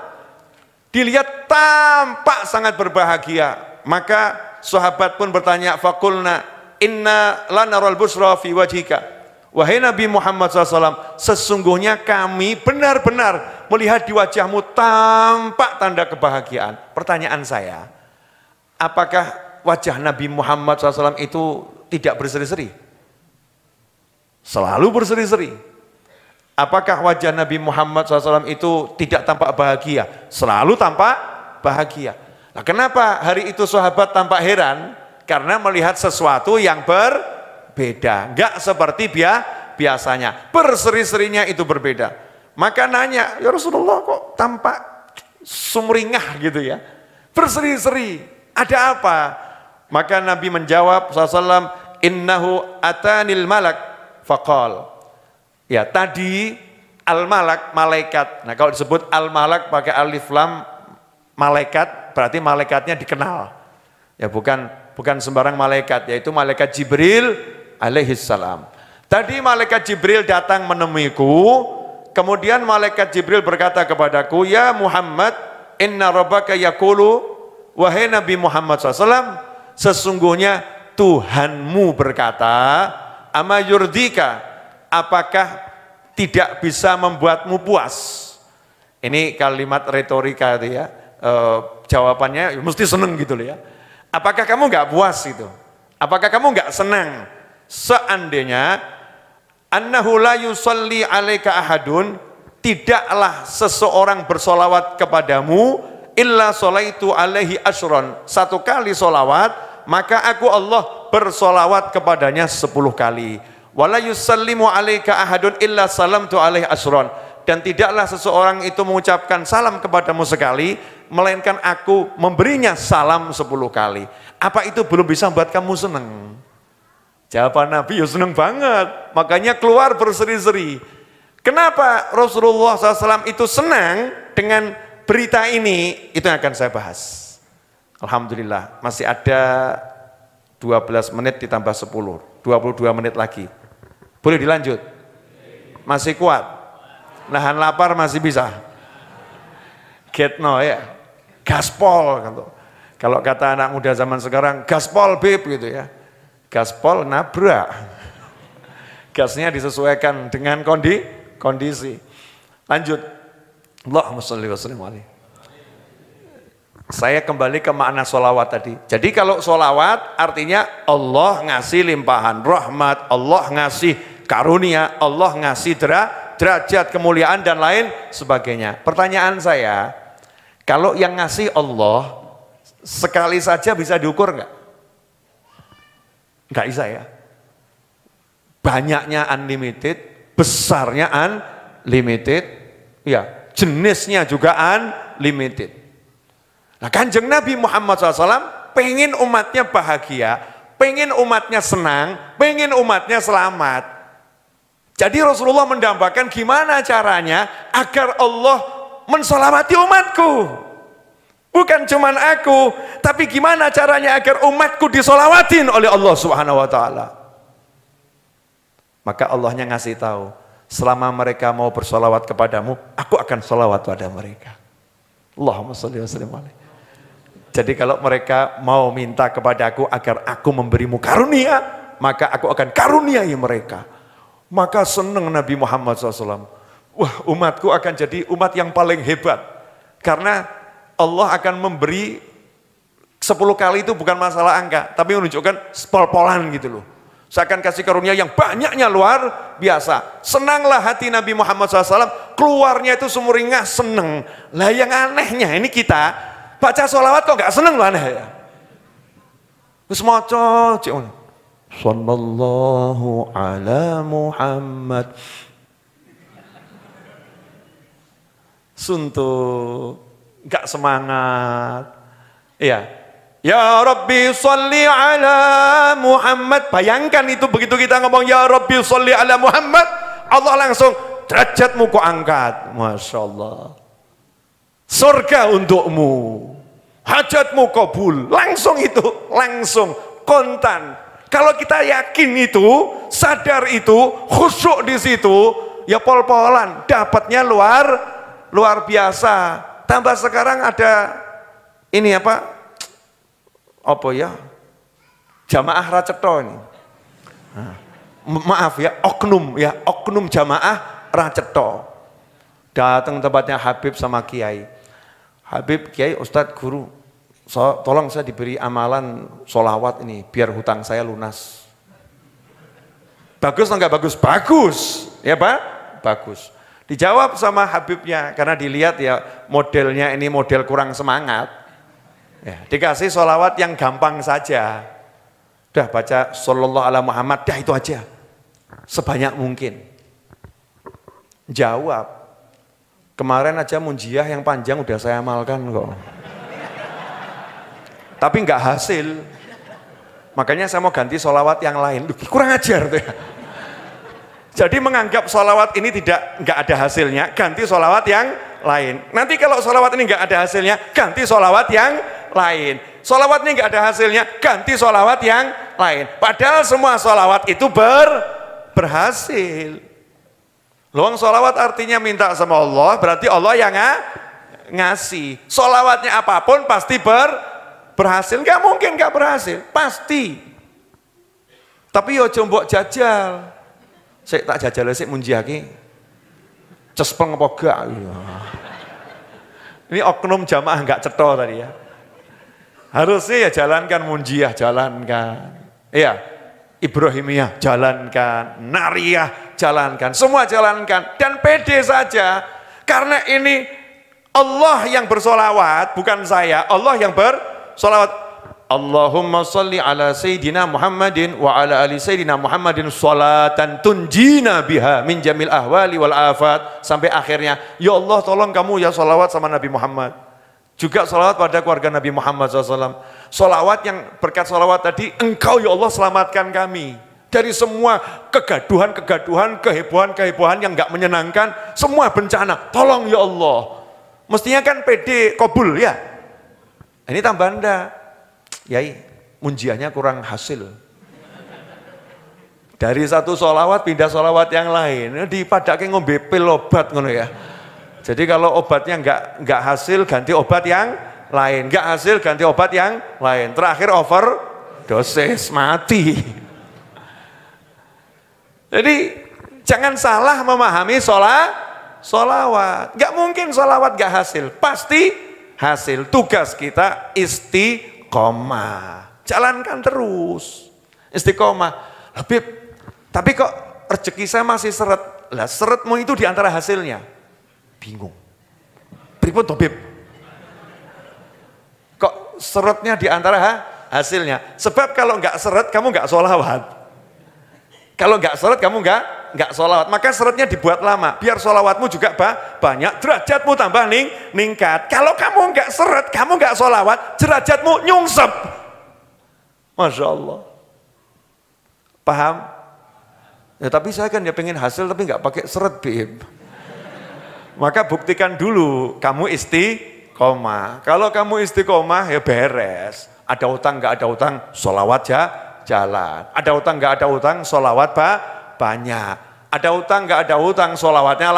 dilihat tampak sangat berbahagia. Maka sahabat pun bertanya, faqulna inna lanaral busra fi wajhika. Wahai Nabi Muhammad SAW, sesungguhnya kami benar-benar melihat di wajahmu tampak tanda kebahagiaan. Pertanyaan saya, apakah wajah Nabi Muhammad SAW itu tidak berseri-seri? Selalu berseri-seri. Apakah wajah Nabi Muhammad SAW itu tidak tampak bahagia? Selalu tampak bahagia. Nah, kenapa hari itu sahabat tampak heran? Karena melihat sesuatu yang berbeda. Enggak seperti biasanya. Berseri-serinya itu berbeda. Maka nanya, ya Rasulullah kok tampak sumringah gitu ya? Berseri-seri, ada apa? Maka Nabi menjawab SAW, innahu atanil malak faqal. Ya tadi al-malak, malaikat. Nah kalau disebut al-malak pakai alif lam malaikat, berarti malaikatnya dikenal. Ya bukan sembarang malaikat, yaitu malaikat Jibril alaihissalam. Tadi malaikat Jibril datang menemuiku, kemudian malaikat Jibril berkata kepadaku, ya Muhammad, inna rabbaka yaqulu, wahai Nabi Muhammad SAW, sesungguhnya Tuhanmu berkata, ama yurdika, apakah tidak bisa membuatmu puas? Ini kalimat retorika itu ya. jawabannya mesti seneng gitu loh ya. Apakah kamu nggak puas itu? Apakah kamu nggak senang seandainya annahu la yusalli alaika ahadun, tidaklah seseorang bersolawat kepadamu illa sholaitu alaihi asyron, 1 kali solawat maka aku Allah bersolawat kepadanya 10 kali. Wala yusallimu alaika ahadun illa salamtu alaihi asyron, dan tidaklah seseorang itu mengucapkan salam kepadamu sekali melainkan aku memberinya salam 10 kali. Apa itu belum bisa membuat kamu senang? Jawaban Nabi ya senang banget, makanya keluar berseri-seri. Kenapa Rasulullah SAW itu senang dengan berita ini? Itu yang akan saya bahas. Alhamdulillah masih ada 12 menit ditambah 10, 22 menit lagi. Boleh dilanjut? Masih kuat? Nahan lapar masih bisa? Get no ya? Gaspol kalau kata anak muda zaman sekarang, gaspol beb gitu ya. Gaspol nabrak. Gasnya disesuaikan dengan kondisi. Lanjut. Allahumma sholli wa sallim alaihi. Saya kembali ke makna sholawat tadi. Jadi kalau sholawat artinya Allah ngasih limpahan rahmat, Allah ngasih karunia, Allah ngasih derajat kemuliaan dan lain sebagainya. Pertanyaan saya, kalau yang ngasih Allah sekali saja bisa diukur enggak? Enggak bisa ya. Banyaknya unlimited, besarnya unlimited, ya, jenisnya juga unlimited. Nah, Kanjeng Nabi Muhammad SAW pengen umatnya bahagia, pengen umatnya senang, pengen umatnya selamat. Jadi Rasulullah mendambakan gimana caranya agar Allah mensolawati umatku. Bukan cuman aku, tapi gimana caranya agar umatku disolawatin oleh Allah Subhanahu wa ta'ala. Maka Allahnya ngasih tahu, selama mereka mau bersolawat kepadamu, aku akan solawat pada mereka. Allahumma sholli wa sallim alaihi. Jadi kalau mereka mau minta kepadaku agar aku memberimu karunia, maka aku akan karuniai mereka. Maka senang Nabi Muhammad SAW. Wah, umatku akan jadi umat yang paling hebat. Karena Allah akan memberi 10 kali itu bukan masalah angka, tapi menunjukkan pol-polan gitu loh. Saya akan kasih karunia yang banyaknya luar biasa. Senanglah hati Nabi Muhammad SAW, keluarnya itu sumringah seneng. Lah yang anehnya ini kita baca sholawat kok gak seneng loh, aneh ya. Terus maca sallallahu ala Muhammad. Suntuk, gak semangat. Iya. Ya Rabbi sholli ala Muhammad. Bayangkan itu begitu kita ngomong ya Rabbi sholli ala Muhammad, Allah langsung derajatmu kok angkat. Masya Allah. Surga untukmu, hajatmu kabul, langsung itu, langsung kontan. Kalau kita yakin itu, sadar itu, khusyuk di situ, ya pol-polan, dapatnya luar biasa. Tambah sekarang ada ini apa ya, jamaah racetho ini. Maaf ya, oknum jamaah racetho. Datang tempatnya Habib sama Kiai. Habib, Kiai, Ustadz, Guru, tolong saya diberi amalan sholawat ini, biar hutang saya lunas. Bagus atau enggak bagus? Bagus, ya Pak? Bagus. Dijawab sama Habibnya, karena dilihat ya modelnya ini model kurang semangat. Ya, dikasih sholawat yang gampang saja. Udah baca sallallahu ala Muhammad, dah itu aja. Sebanyak mungkin. Jawab. Kemarin aja munjiah yang panjang udah saya amalkan kok. Tapi nggak hasil. Makanya saya mau ganti sholawat yang lain. Kurang ajar tuh ya. Jadi menganggap sholawat ini nggak ada hasilnya, ganti sholawat yang lain. Nanti kalau sholawat ini nggak ada hasilnya, ganti sholawat yang lain. Sholawat ini nggak ada hasilnya, ganti sholawat yang lain. Padahal semua sholawat itu berhasil. Luang sholawat artinya minta sama Allah, berarti Allah yang ngasih. Sholawatnya apapun pasti berhasil. Nggak mungkin nggak berhasil, pasti. Tapi yo coba jajal. Saya tak jajal sih munjiaki. Cespeng apa gak? Ini oknum jamaah nggak cetha tadi ya. Harusnya ya jalankan munjiah, jalankan. Iya, Ibrahimiyah jalankan, Nariyah jalankan, semua jalankan dan pede saja. Karena ini Allah yang bersolawat, bukan saya. Allah yang bersolawat. Allahumma salli ala Sayyidina Muhammadin wa ala ali Sayyidina Muhammadin salatan tunjina biha min jamil ahwali wal afat. Sampai akhirnya, ya Allah tolong kamu ya salawat sama Nabi Muhammad. Juga salawat pada keluarga Nabi Muhammad SAW. Salawat yang berkat salawat tadi, engkau ya Allah selamatkan kami. Dari semua kegaduhan-kegaduhan, kehebohan-kehebohan yang enggak menyenangkan. Semua bencana, tolong ya Allah. Mestinya kan pede, kabul ya. Ini tambah Anda. Yai, munjiahnya kurang hasil. Dari satu sholawat pindah sholawat yang lain. Dipadake ngombe pil obat ngono ya. Jadi kalau obatnya enggak hasil ganti obat yang lain, enggak hasil ganti obat yang lain. Terakhir overdosis, mati. Jadi jangan salah memahami sholawat. Enggak mungkin sholawat enggak hasil, pasti hasil. Tugas kita istiqomah, jalankan terus istiqomah. Habib, tapi kok rezeki saya masih seret. Lah seretmu itu diantara hasilnya. Bingung. Pripun toh Bib? Kok seretnya diantara hasilnya? Sebab kalau enggak seret kamu enggak sholawat. Kalau enggak seret kamu enggak sholawat. Maka seretnya dibuat lama. Biar sholawatmu juga banyak, derajatmu tambah ningkat. Kalau kamu enggak seret, kamu enggak sholawat, derajatmu nyungsep. Masya Allah. Paham? Ya tapi saya kan ya pengen hasil tapi enggak pakai seret Bib. Maka buktikan dulu kamu istiqomah. Kalau kamu istiqomah ya beres. Ada utang enggak ada utang, sholawat jalan. Ada utang enggak ada utang, sholawat banyak. Ada utang enggak ada utang, sholawatnya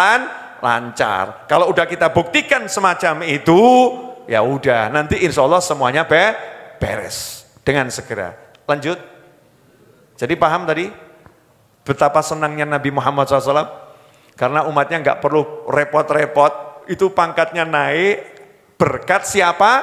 lancar. Kalau udah kita buktikan semacam itu, ya udah nanti insya Allah semuanya beres dengan segera. Lanjut. Jadi paham tadi betapa senangnya Nabi Muhammad SAW? Karena umatnya nggak perlu repot-repot, itu pangkatnya naik berkat siapa?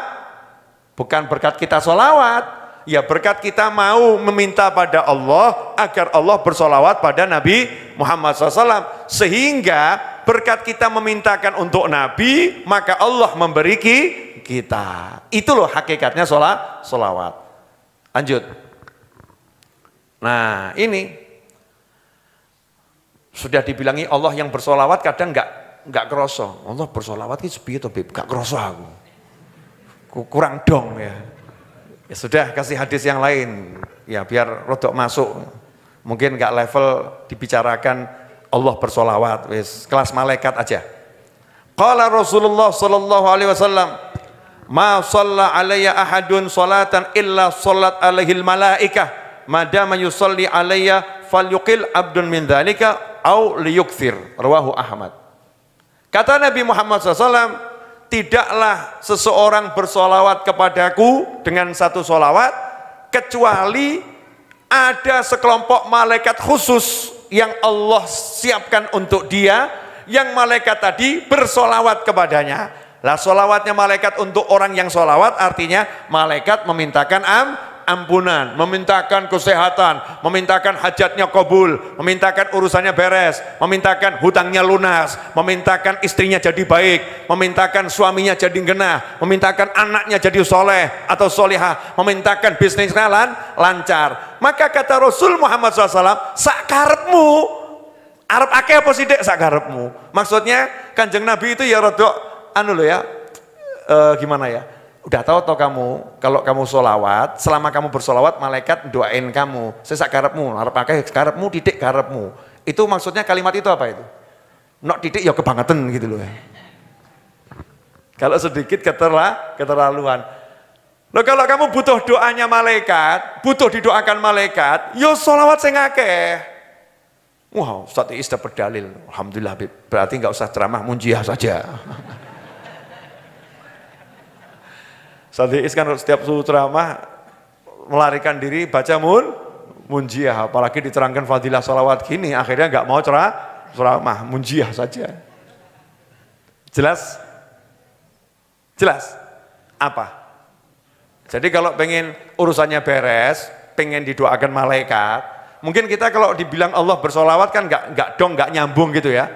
Bukan berkat kita sholawat, ya berkat kita mau meminta pada Allah agar Allah bersolawat pada Nabi Muhammad SAW. Sehingga berkat kita memintakan untuk Nabi, maka Allah memberi kita. Itu loh hakikatnya sholawat. Lanjut. Nah ini sudah dibilangi Allah yang bersolawat kadang enggak kerasa. Allah bersolawat itu sepiye to Bib? Enggak kerasa aku. Kurang dong ya. Ya sudah kasih hadis yang lain. Ya biar rodok masuk. Mungkin enggak level dibicarakan Allah bersolawat. Wis kelas malaikat aja. Qala Rasulullah sallallahu alaihi wasallam, "Ma shalla alayya ahadun salatan illa shallat alaihil malaikah, madama yusalli alayya falyuqil abdun min dzalika au liyukthir." Rawahu Ahmad. Kata Nabi Muhammad SAW, tidaklah seseorang bersolawat kepadaku dengan satu solawat kecuali ada sekelompok malaikat khusus yang Allah siapkan untuk dia, yang malaikat tadi bersolawat kepadanya. Lah solawatnya malaikat untuk orang yang solawat artinya malaikat memintakan ampunan, memintakan kesehatan, memintakan hajatnya kabul, memintakan urusannya beres, memintakan hutangnya lunas, memintakan istrinya jadi baik, memintakan suaminya jadi genah, memintakan anaknya jadi soleh atau solihah, memintakan bisnisnya lancar. Maka kata Rasul Muhammad SAW, sakarepmu, arep akeh apa sithik sakarepmu. Maksudnya Kanjeng Nabi itu ya rodok anu loh ya, gimana ya? Udah tahu toh kamu, kalau kamu solawat, selama kamu bersolawat, malaikat doain kamu, sesak karepmu, harap pakai karepmu, titik karepmu. Itu maksudnya kalimat itu apa itu? Nok titik ya kebangetan gitu loh. Kalau sedikit keterlaluan. Loh kalau kamu butuh doanya malaikat, butuh didoakan malaikat, yo solawat sing akeh. Wow, Ustaz Iis dapat dalil. Alhamdulillah, berarti nggak usah ceramah, munjiah saja. Ustaz Iis kan setiap suhu ceramah melarikan diri baca munjiah, apalagi diterangkan fadilah salawat gini, akhirnya nggak mau ceramah, munjiah saja. Jelas? Jelas? Apa? Jadi kalau pengen urusannya beres, pengen didoakan malaikat, mungkin kita kalau dibilang Allah bersolawat kan nggak nyambung gitu ya.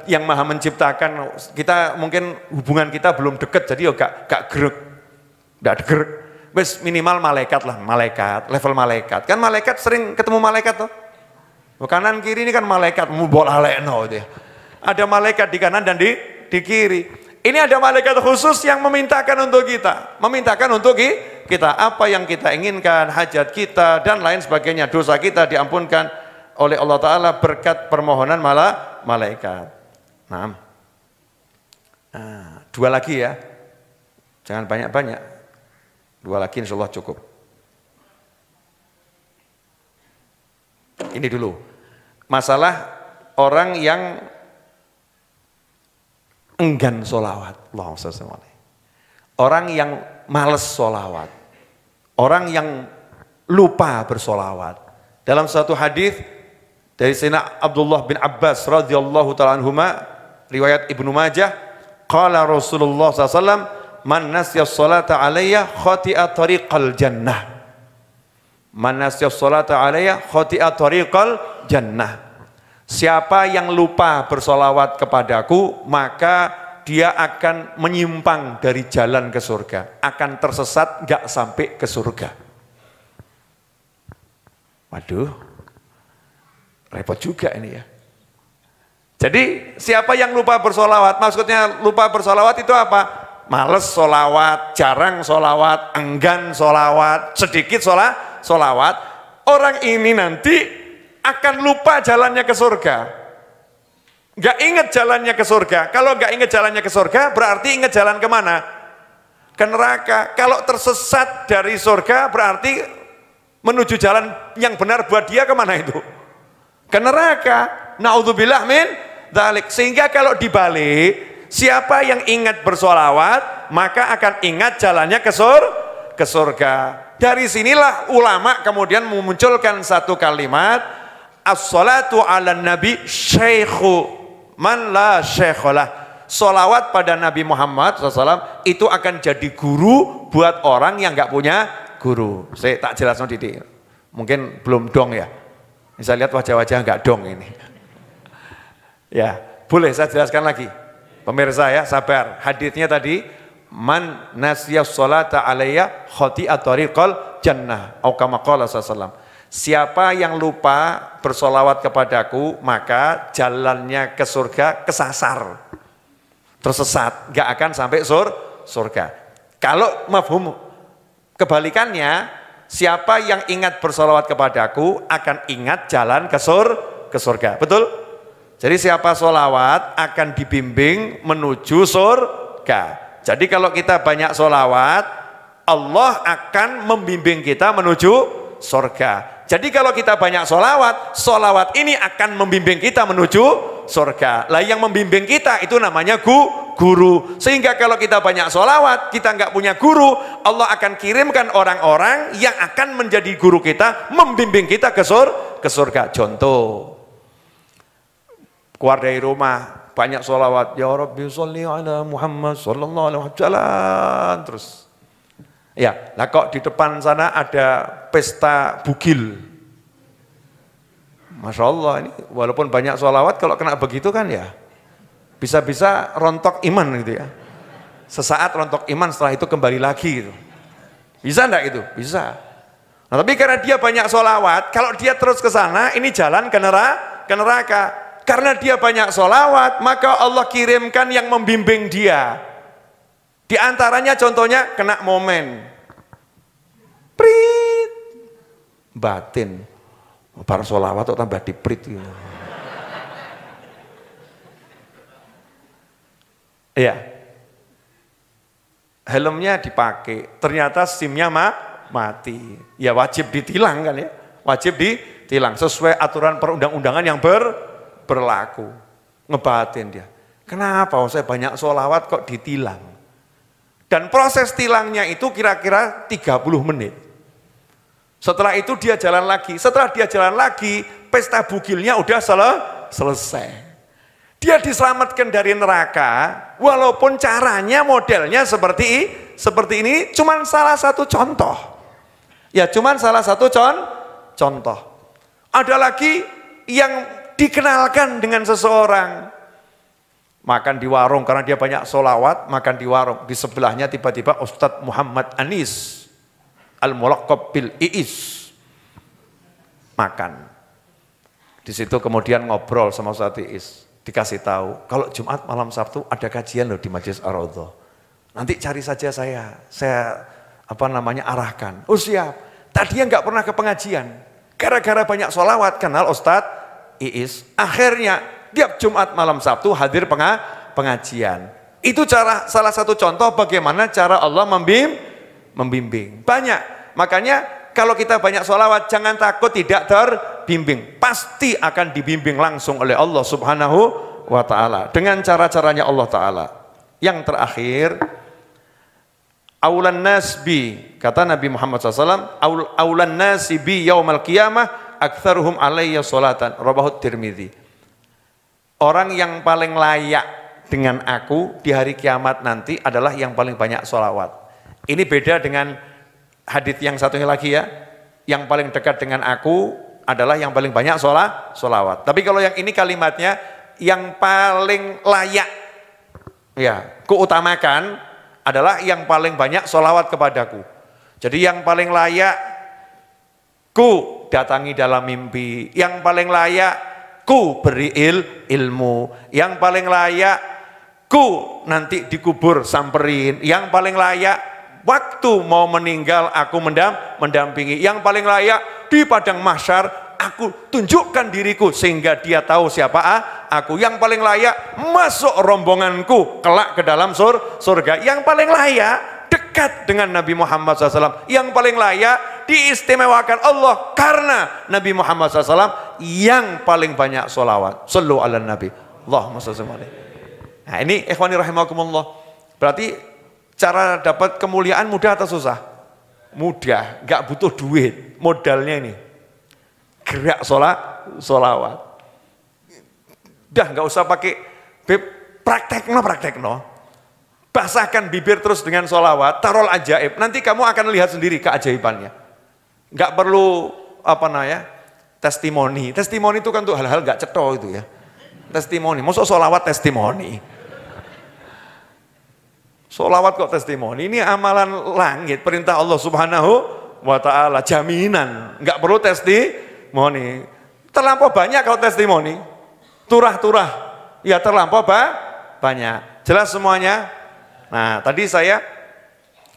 Yang maha menciptakan, kita mungkin hubungan kita belum deket, jadi gak gerek, gak gerek. Wes minimal malaikat lah, malaikat, level malaikat. Kan malaikat sering ketemu malaikat tuh. Kanan kiri ini kan malaikat, bola lekno itu ya. Ada malaikat di kanan dan di kiri. Ini ada malaikat khusus yang memintakan untuk kita. Memintakan untuk kita. Apa yang kita inginkan, hajat kita, dan lain sebagainya. Dosa kita diampunkan oleh Allah Ta'ala berkat permohonan malaikat. Nah, dua lagi ya. Jangan banyak-banyak. Dua lagi insya Allah cukup. Ini dulu. Masalah orang yang enggan sholawat, orang yang males sholawat, orang yang lupa bersolawat. Dalam satu hadis dari Sayyidina Abdullah bin Abbas radhiyallahu ta'ala anhuma, riwayat Ibnu Majah, qala Rasulullah SAW, man nasya sholata alayya khati'a tariqal jannah. Man nasya sholata alayya khati'a tariqal jannah. Siapa yang lupa bersolawat kepadaku, maka dia akan menyimpang dari jalan ke surga, akan tersesat, gak sampai ke surga. Waduh, repot juga ini ya. Jadi siapa yang lupa bersolawat, maksudnya lupa bersolawat itu apa? Males solawat, jarang solawat, enggan solawat, sedikit solawat. Orang ini nanti akan lupa jalannya ke surga. Gak ingat jalannya ke surga. Kalau gak ingat jalannya ke surga, berarti ingat jalan kemana? Ke neraka. Kalau tersesat dari surga, berarti menuju jalan yang benar buat dia kemana itu? Ke neraka. Na'udzubillah min dzalik. Sehingga kalau dibalik, siapa yang ingat bersolawat, maka akan ingat jalannya ke surga. Dari sinilah ulama kemudian memunculkan satu kalimat, as-salatu ala nabi syaikhu man la syaikholah. Solawat pada Nabi Muhammad SAW itu akan jadi guru buat orang yang nggak punya guru. Saya tak jelaskan didik, mungkin belum dong ya. Bisa lihat wajah-wajah nggak dong ini. Ya, boleh saya jelaskan lagi. Pemirsa ya, sabar. Haditsnya tadi, man nasyas sholata alayya khati'a tariqal jannah. Atau kama qala sallallahu. Siapa yang lupa bersolawat kepadaku, maka jalannya ke surga kesasar, tersesat, gak akan sampai surga. Kalau mafhum kebalikannya, siapa yang ingat bersolawat kepadaku akan ingat jalan ke surga. Betul? Jadi siapa solawat akan dibimbing menuju surga. Jadi kalau kita banyak solawat, Allah akan membimbing kita menuju surga. Jadi kalau kita banyak solawat ini akan membimbing kita menuju surga. Lah yang membimbing kita itu namanya guru. Sehingga kalau kita banyak solawat, kita nggak punya guru, Allah akan kirimkan orang-orang yang akan menjadi guru kita, membimbing kita ke surga. Contoh, keluar dari rumah, banyak solawat, ya Rabbi sholli ala Muhammad sallallahu alaihi wasallam, terus. Ya, lah kok di depan sana ada pesta bugil. Masya Allah, ini walaupun banyak sholawat, kalau kena begitu kan ya, bisa-bisa rontok iman gitu ya. Sesaat rontok iman, setelah itu kembali lagi gitu. Bisa enggak itu? Bisa. Nah, tapi karena dia banyak sholawat, kalau dia terus ke sana, ini jalan ke neraka. Karena dia banyak sholawat, maka Allah kirimkan yang membimbing dia. Di antaranya contohnya kena momen, prit, batin, para sholawat kok tambah diprit gitu. Iya, helmnya dipakai, ternyata SIM-nya mati, ya wajib ditilang kan ya, wajib ditilang sesuai aturan perundang-undangan yang berlaku. Ngebatin dia, kenapa saya banyak sholawat kok ditilang? Dan proses tilangnya itu kira-kira 30 menit. Setelah itu dia jalan lagi. Setelah dia jalan lagi, pesta bugilnya udah selesai. Dia diselamatkan dari neraka, walaupun caranya modelnya seperti ini, cuman salah satu contoh. Ya, cuman salah satu contoh. Ada lagi yang dikenalkan dengan seseorang, makan di warung karena dia banyak sholawat, makan di warung. Di sebelahnya tiba-tiba Ustadz Muhammad Anis Al-Mulaqab bil Iis makan. Di situ kemudian ngobrol sama Ustadz Iis. Dikasih tahu, kalau Jumat malam Sabtu ada kajian loh di Majelis Ar-Raudhah. Nanti cari saja saya arahkan. Oh siap. Tadinya nggak pernah ke pengajian. Gara-gara banyak sholawat kenal Ustadz Iis. Akhirnya tiap Jumat malam Sabtu hadir pengajian. Itu salah satu contoh bagaimana cara Allah membimbing. Banyak. Makanya kalau kita banyak sholawat, jangan takut tidak terbimbing. Pasti akan dibimbing langsung oleh Allah Subhanahu wa ta'ala. Dengan cara-caranya Allah ta'ala. Yang terakhir, aulan nasbi, kata Nabi Muhammad SAW, aulan nasibi yaumal qiyamah, aktsaruhum alayya sholatan, rawahu Tirmidzi. Orang yang paling layak dengan aku di hari kiamat nanti adalah yang paling banyak sholawat. Ini beda dengan hadits yang satunya lagi ya, yang paling dekat dengan aku adalah yang paling banyak sholawat. Tapi kalau yang ini kalimatnya, yang paling layak, ya, kuutamakan adalah yang paling banyak sholawat kepadaku. Jadi yang paling layak, ku datangi dalam mimpi. Yang paling layak, ku beri ilmu. Yang paling layak, ku nanti dikubur samperin. Yang paling layak, waktu mau meninggal aku mendampingi. Yang paling layak di padang mahsyar aku tunjukkan diriku sehingga dia tahu siapa aku. Yang paling layak masuk rombonganku kelak ke dalam surga. Yang paling layak dekat dengan Nabi Muhammad SAW. Yang paling layak diistimewakan Allah karena Nabi Muhammad SAW yang paling banyak sholawat. Sallu ala Nabi. Allahumma shalli alaihi. Nah ini ikhwani rahimakumullah. Berarti cara dapat kemuliaan mudah atau susah? Mudah, nggak butuh duit. Modalnya ini gerak sholawat. Udah nggak usah pakai praktekno. Basahkan bibir terus dengan sholawat, tarol ajaib. Nanti kamu akan lihat sendiri keajaibannya. Nggak perlu testimoni. Testimoni itu kan tuh hal-hal nggak cetho itu ya. Testimoni, maksud sholawat testimoni. Sholawat kok testimoni, ini amalan langit, perintah Allah Subhanahu wa ta'ala, jaminan, nggak perlu testimoni. Terlampau banyak kalau testimoni, turah-turah, ya terlampau banyak, jelas semuanya. Nah tadi saya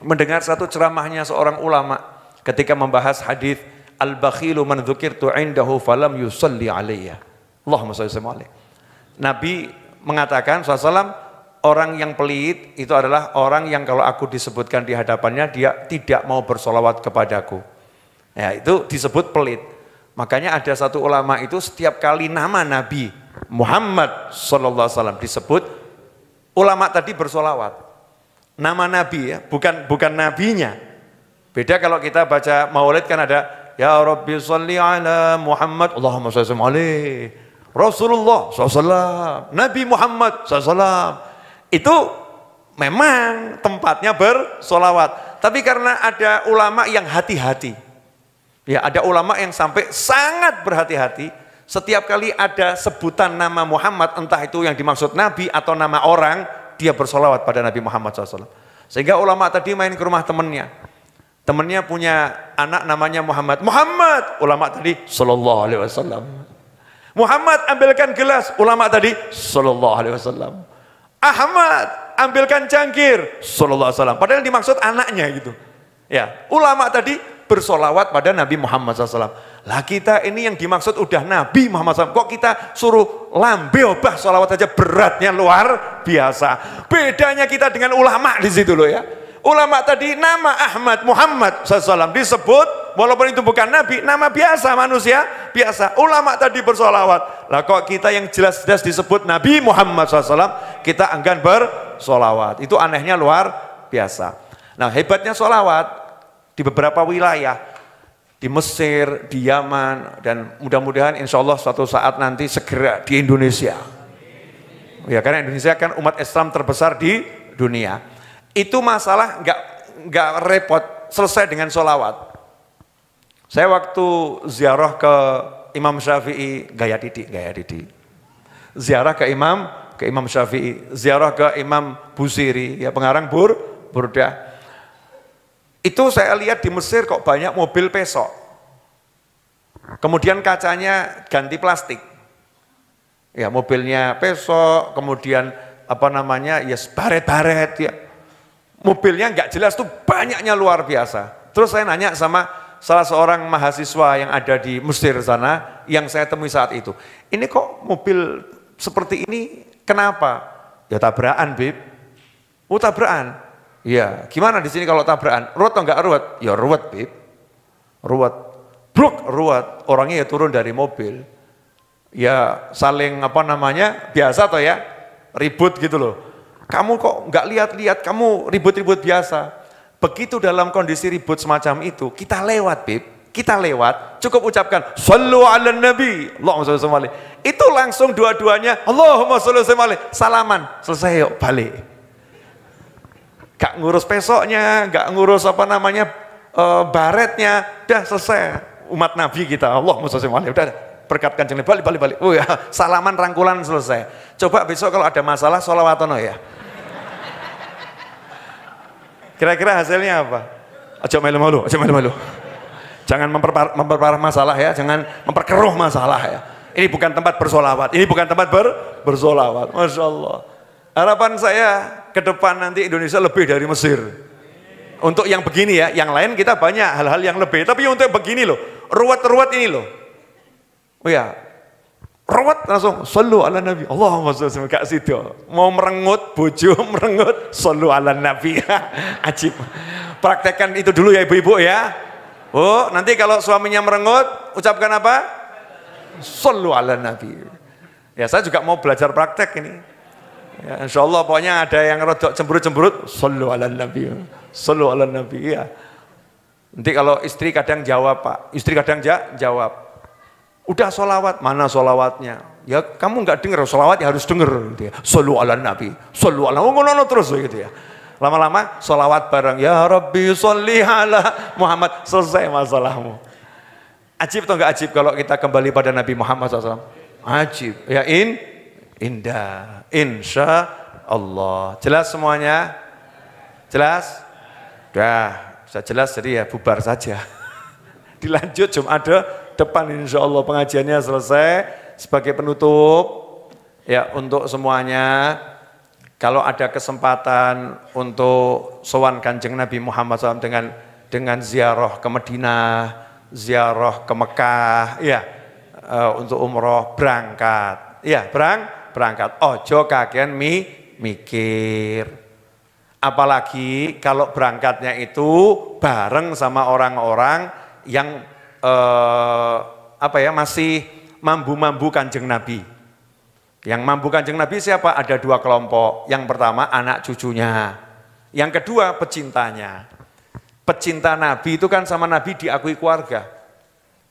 mendengar satu ceramahnya seorang ulama, ketika membahas hadis al-bakhilu man dzukirtu indahu falam yusalli alayya. Allahumma shalli alaihi. Nabi mengatakan SAW, orang yang pelit itu adalah orang yang kalau aku disebutkan di hadapannya dia tidak mau bersolawat kepadaku. Ya, itu disebut pelit. Makanya ada satu ulama itu setiap kali nama Nabi Muhammad SAW disebut, ulama tadi bersolawat. Nama Nabi ya, bukan nabinya. Beda kalau kita baca maulid kan ada ya Rabbi sholli ala Muhammad, Allahumma sholli alaihi, Rasulullah SAW, Nabi Muhammad SAW. Itu memang tempatnya bersolawat. Tapi karena ada ulama yang hati-hati, ya ada ulama yang sampai sangat berhati-hati. Setiap kali ada sebutan nama Muhammad, entah itu yang dimaksud Nabi atau nama orang, dia bersolawat pada Nabi Muhammad SAW. Sehingga ulama tadi main ke rumah temennya. Temennya punya anak namanya Muhammad. Muhammad, ulama tadi Sallallahu Alaihi Wasallam. Muhammad, ambilkan gelas, ulama tadi Sallallahu Alaihi Wasallam. Ahmad, ambilkan cangkir, Sallallahu Alaihi Wasallam. Padahal dimaksud anaknya gitu. Ya, ulama tadi bersolawat pada Nabi Muhammad SAW. Lah kita ini yang dimaksud udah Nabi Muhammad SAW. Kok kita suruh lambe obah solawat aja beratnya luar biasa. Bedanya kita dengan ulama di situ loh ya. Ulama tadi nama Ahmad Muhammad SAW disebut, walaupun itu bukan Nabi, nama biasa manusia biasa. Ulama tadi bersolawat. Lah kok kita yang jelas-jelas disebut Nabi Muhammad SAW, kita enggan bersolawat. Itu anehnya luar biasa. Nah hebatnya solawat di beberapa wilayah, di Mesir, di Yaman, dan mudah-mudahan insya Allah suatu saat nanti segera di Indonesia. Ya, karena Indonesia kan umat Islam terbesar di dunia. Itu masalah nggak repot, selesai dengan sholawat. Saya waktu ziarah ke Imam Syafi'i, gaya didik. Ziarah ke Imam Syafi'i, ziarah ke Imam Busiri, ya pengarang Burdah. Itu saya lihat di Mesir kok banyak mobil pesok. Kemudian kacanya ganti plastik. Ya, mobilnya pesok, kemudian ya baret-baret ya. Mobilnya nggak jelas tuh, banyaknya luar biasa. Terus saya nanya sama salah seorang mahasiswa yang ada di Mesir sana yang saya temui saat itu. Ini kok mobil seperti ini kenapa? Ya tabrakan, Bib. Oh, tabrakan. Ya, gimana di sini kalau tabrakan? Ruwet atau enggak ruwet? Ya ruwet, Bib. Ruwet. Bruk, ruwet. Orangnya ya turun dari mobil. Ya saling biasa toh ya. Ribut gitu loh. Kamu kok enggak lihat-lihat, kamu ribut-ribut biasa. Begitu dalam kondisi ribut semacam itu, kita lewat, Bib. Kita lewat, cukup ucapkan Sallu ala Nabi, Allahumma sholli alaihi. Itu langsung dua-duanya Allahumma sholli alaihi, salaman, selesai yuk balik. Gak ngurus pesoknya, gak ngurus baretnya, dah selesai. Umat Nabi kita, Allahumma sholli alaihi, udah berkat Kanjeng Nabi, balik. Oh ya, salaman rangkulan selesai. Coba besok kalau ada masalah sholawatono ya. Kira-kira hasilnya apa? Aja melu-melu. Jangan memperparah masalah ya, jangan memperkeruh masalah ya. Ini bukan tempat bersolawat, ini bukan tempat bersolawat. Masya Allah. Harapan saya ke depan nanti Indonesia lebih dari Mesir. Untuk yang begini ya, yang lain kita banyak hal-hal yang lebih. Tapi untuk begini loh, ruwet-ruwet ini loh. Oh ya, ruwet langsung sallu ala Nabi. Allahumma sholli gak sido. Mau merengut, bojo merengut, sallu ala Nabi. Ajib. Praktekkan itu dulu ya ibu-ibu ya. Oh, nanti kalau suaminya merengut, ucapkan apa? Sallu ala Nabi. Ya, saya juga mau belajar praktek ini. Ya, insya Allah pokoknya ada yang rodok cemberut-cemberut, sallu ala Nabi. Sallu ala Nabi, ya. Nanti kalau istri kadang jawab, Pak. Istri kadang jawab. Udah sholawat, mana sholawatnya? Ya, kamu nggak dengar sholawat, ya harus dengar. Gitu ya. Sallu ala Nabi. Sallu ala Nabi. Ngono terus gitu ya. Lama-lama sholawat bareng, ya Rabbi sholli ala Muhammad, selesai masalahmu. Ajib atau enggak ajib kalau kita kembali pada Nabi Muhammad SAW? Ajib, ya indah, insya Allah. Jelas semuanya? Jelas? Dah, bisa jelas jadi ya bubar saja. Dilanjut Jumat depan insya Allah pengajiannya selesai. Sebagai penutup, ya untuk semuanya, kalau ada kesempatan untuk sowan Kanjeng Nabi Muhammad SAW dengan ziarah ke Madinah, ziarah ke Mekah, ya untuk umroh berangkat, ya berangkat. Ojo kakean mikir. Apalagi kalau berangkatnya itu bareng sama orang-orang yang masih mambu Kanjeng Nabi. Yang mampu Kanjeng Nabi siapa? Ada dua kelompok. Yang pertama anak cucunya. Yang kedua pecintanya. Pecinta Nabi itu kan sama Nabi diakui keluarga.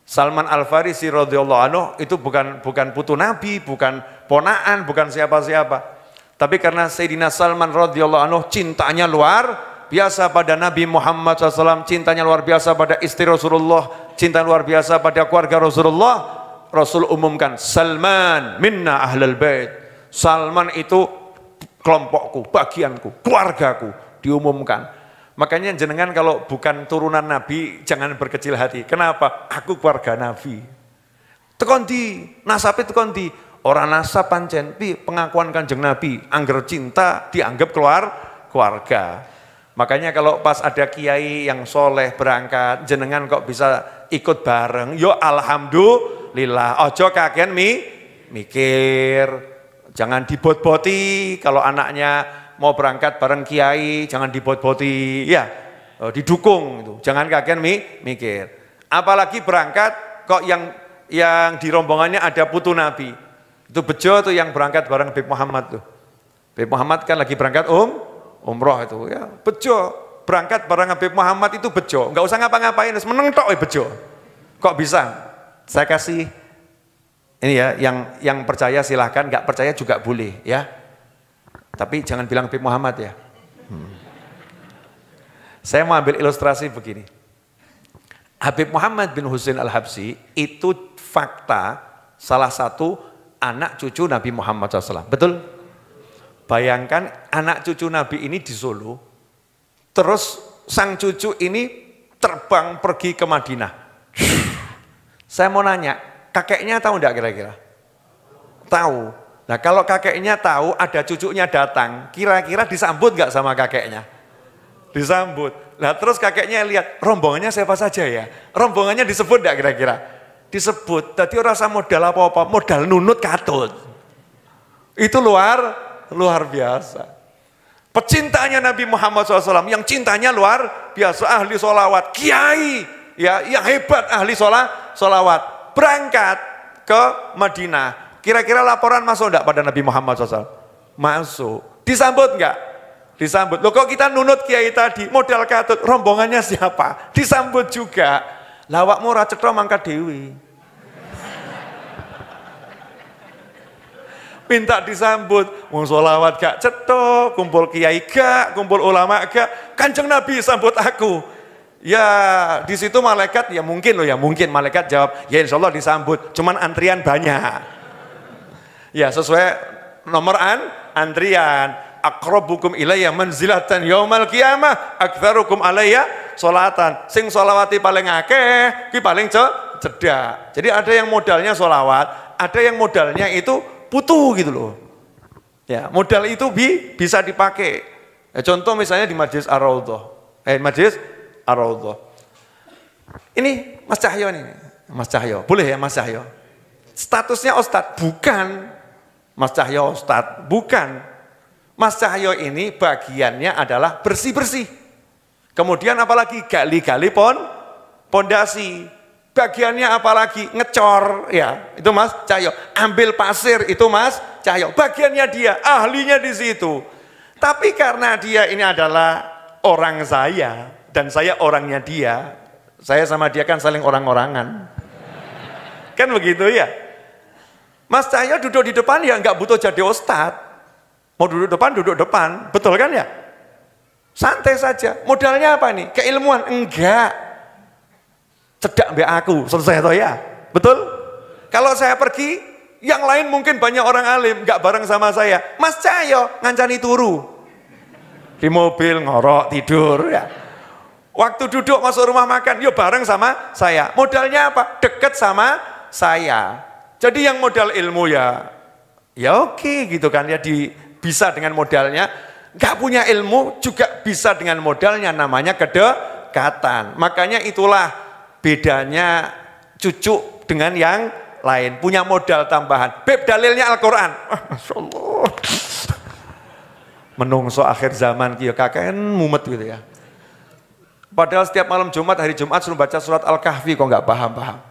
Salman Al-Farisi radhiyallahu anhu itu bukan putu Nabi, bukan ponaan, bukan siapa-siapa. Tapi karena Sayyidina Salman radhiyallahu anhu cintanya luar biasa pada Nabi Muhammad SAW, cintanya luar biasa pada istri Rasulullah, cinta luar biasa pada keluarga Rasulullah. Rasul umumkan, Salman minna ahlal bait. Salman itu kelompokku, bagianku, keluargaku, diumumkan. Makanya jenengan kalau bukan turunan Nabi, jangan berkecil hati. Kenapa? Aku keluarga Nabi. Tekondi, nasabe tekondi. Orang nasab pancen, pengakuan Kanjeng Nabi, angger cinta dianggap keluarga. Makanya kalau pas ada kiai yang soleh berangkat, jenengan kok bisa ikut bareng, yo alhamdulillah. Ojo kakean mikir, jangan dibot-boti. Kalau anaknya mau berangkat bareng kiai, jangan dibot-boti, ya didukung itu. Jangan kakean mikir. Apalagi berangkat kok yang di rombongannya ada putu Nabi. Itu bejo tuh yang berangkat bareng Habib Muhammad tuh. Habib Muhammad kan lagi berangkat umroh itu ya, bejo. Berangkat bareng Habib Muhammad itu bejo, nggak usah ngapa-ngapain, meneng tok bejo. Kok bisa? Saya kasih ini ya, yang percaya silahkan, nggak percaya juga boleh ya. Tapi jangan bilang Habib Muhammad ya. Saya mau ambil ilustrasi begini. Habib Muhammad bin Husain Al-Habsyi itu fakta salah satu anak cucu Nabi Muhammad SAW. Betul? Bayangkan anak cucu Nabi ini di Solo, terus sang cucu ini terbang pergi ke Madinah. Saya mau nanya, kakeknya tahu enggak kira-kira? Tahu. Nah kalau kakeknya tahu ada cucunya datang, kira-kira disambut enggak sama kakeknya? Disambut. Nah terus kakeknya lihat, rombongannya siapa saja ya? Rombongannya disebut enggak kira-kira? Disebut. Tadi orang rasa modal apa-apa, modal nunut katut. Itu luar biasa. Pecintanya Nabi Muhammad SAW yang cintanya luar biasa, ahli sholawat, kiai ya yang hebat ahli sholawat, berangkat ke Madinah. Kira-kira laporan masuk enggak pada Nabi Muhammad SAW? Masuk. Disambut enggak? Disambut. Loh kok kita nunut kiai tadi, modal katut, rombongannya siapa? Disambut juga. Lawakmu ora cetha mangkat dewi. Minta disambut, wong sholawat gak cetok, kumpul kiai gak, kumpul ulama gak, Kanjeng Nabi sambut aku. Ya di situ malaikat ya mungkin loh ya, mungkin malaikat jawab, ya insya Allah disambut, cuman antrian banyak. Ya sesuai nomor antrian. Aqrabukum ilayya manzilatan yaumal qiyamah aktsarukum alayya sholatan. Sing sholawati paling akeh, ki paling cedak. Jadi ada yang modalnya sholawat, ada yang modalnya itu putu gitu loh. Ya, modal itu bisa dipakai. Ya, contoh misalnya di Majlis Ar-Raudhah. Majlis Ar-Raudhah. Ini Mas Cahyo nih. Mas Cahyo, boleh ya Mas Cahyo? Statusnya Ustadz, bukan. Mas Cahyo Ustadz, bukan. Mas Cahyo ini bagiannya adalah bersih-bersih. Kemudian apalagi gali-gali pondasi. Bagiannya apalagi ngecor ya, itu Mas Cahyo. Ambil pasir itu Mas Cahyo. Bagiannya dia, ahlinya di situ. Tapi karena dia ini adalah orang saya dan saya orangnya dia, saya sama dia kan saling orang-orangan. Kan begitu ya. Mas Cahyo duduk di depan ya nggak butuh jadi ustadz. Mau duduk depan, betul kan ya? Santai saja. Modalnya apa nih? Keilmuan? Enggak. Cedak mbak aku, selesai toh ya? Betul? Kalau saya pergi, yang lain mungkin banyak orang alim, nggak bareng sama saya. Mas Cahyo ngancani turu. Di mobil ngorok, tidur ya. Waktu duduk masuk rumah makan, yuk bareng sama saya. Modalnya apa? Deket sama saya. Jadi yang modal ilmu ya oke gitu kan ya, bisa dengan modalnya. Nggak punya ilmu juga bisa dengan modalnya, namanya kedekatan. Makanya itulah bedanya cucu dengan yang lain, punya modal tambahan. Beb dalilnya Al-Quran. Masya Allah. Menungso akhir zaman kia kakek mumet gitu ya. Padahal setiap malam Jumat, hari Jumat suruh baca surat Al-Kahfi, kok nggak paham-paham.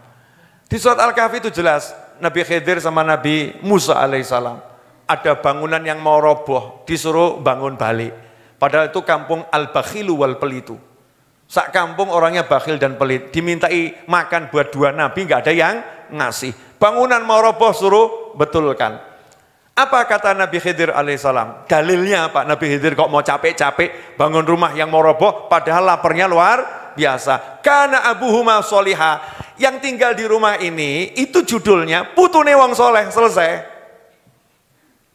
Di surat Al-Kahfi itu jelas Nabi Khidir sama Nabi Musa alaihissalam. Ada bangunan yang mau roboh, disuruh bangun balik. Padahal itu kampung Al-Bakhilu wal Pelitu. Sak kampung orangnya bakhil dan pelit. Dimintai makan buat 2 nabi, nggak ada yang ngasih. Bangunan mau roboh, suruh betulkan. Apa kata Nabi Khidir alaihissalam? Dalilnya apa? Nabi Khidir kok mau capek-capek bangun rumah yang mau roboh, padahal laparnya luar biasa. Kana abuhuma soliha. Yang tinggal di rumah ini, itu judulnya putune wong soleh, selesai.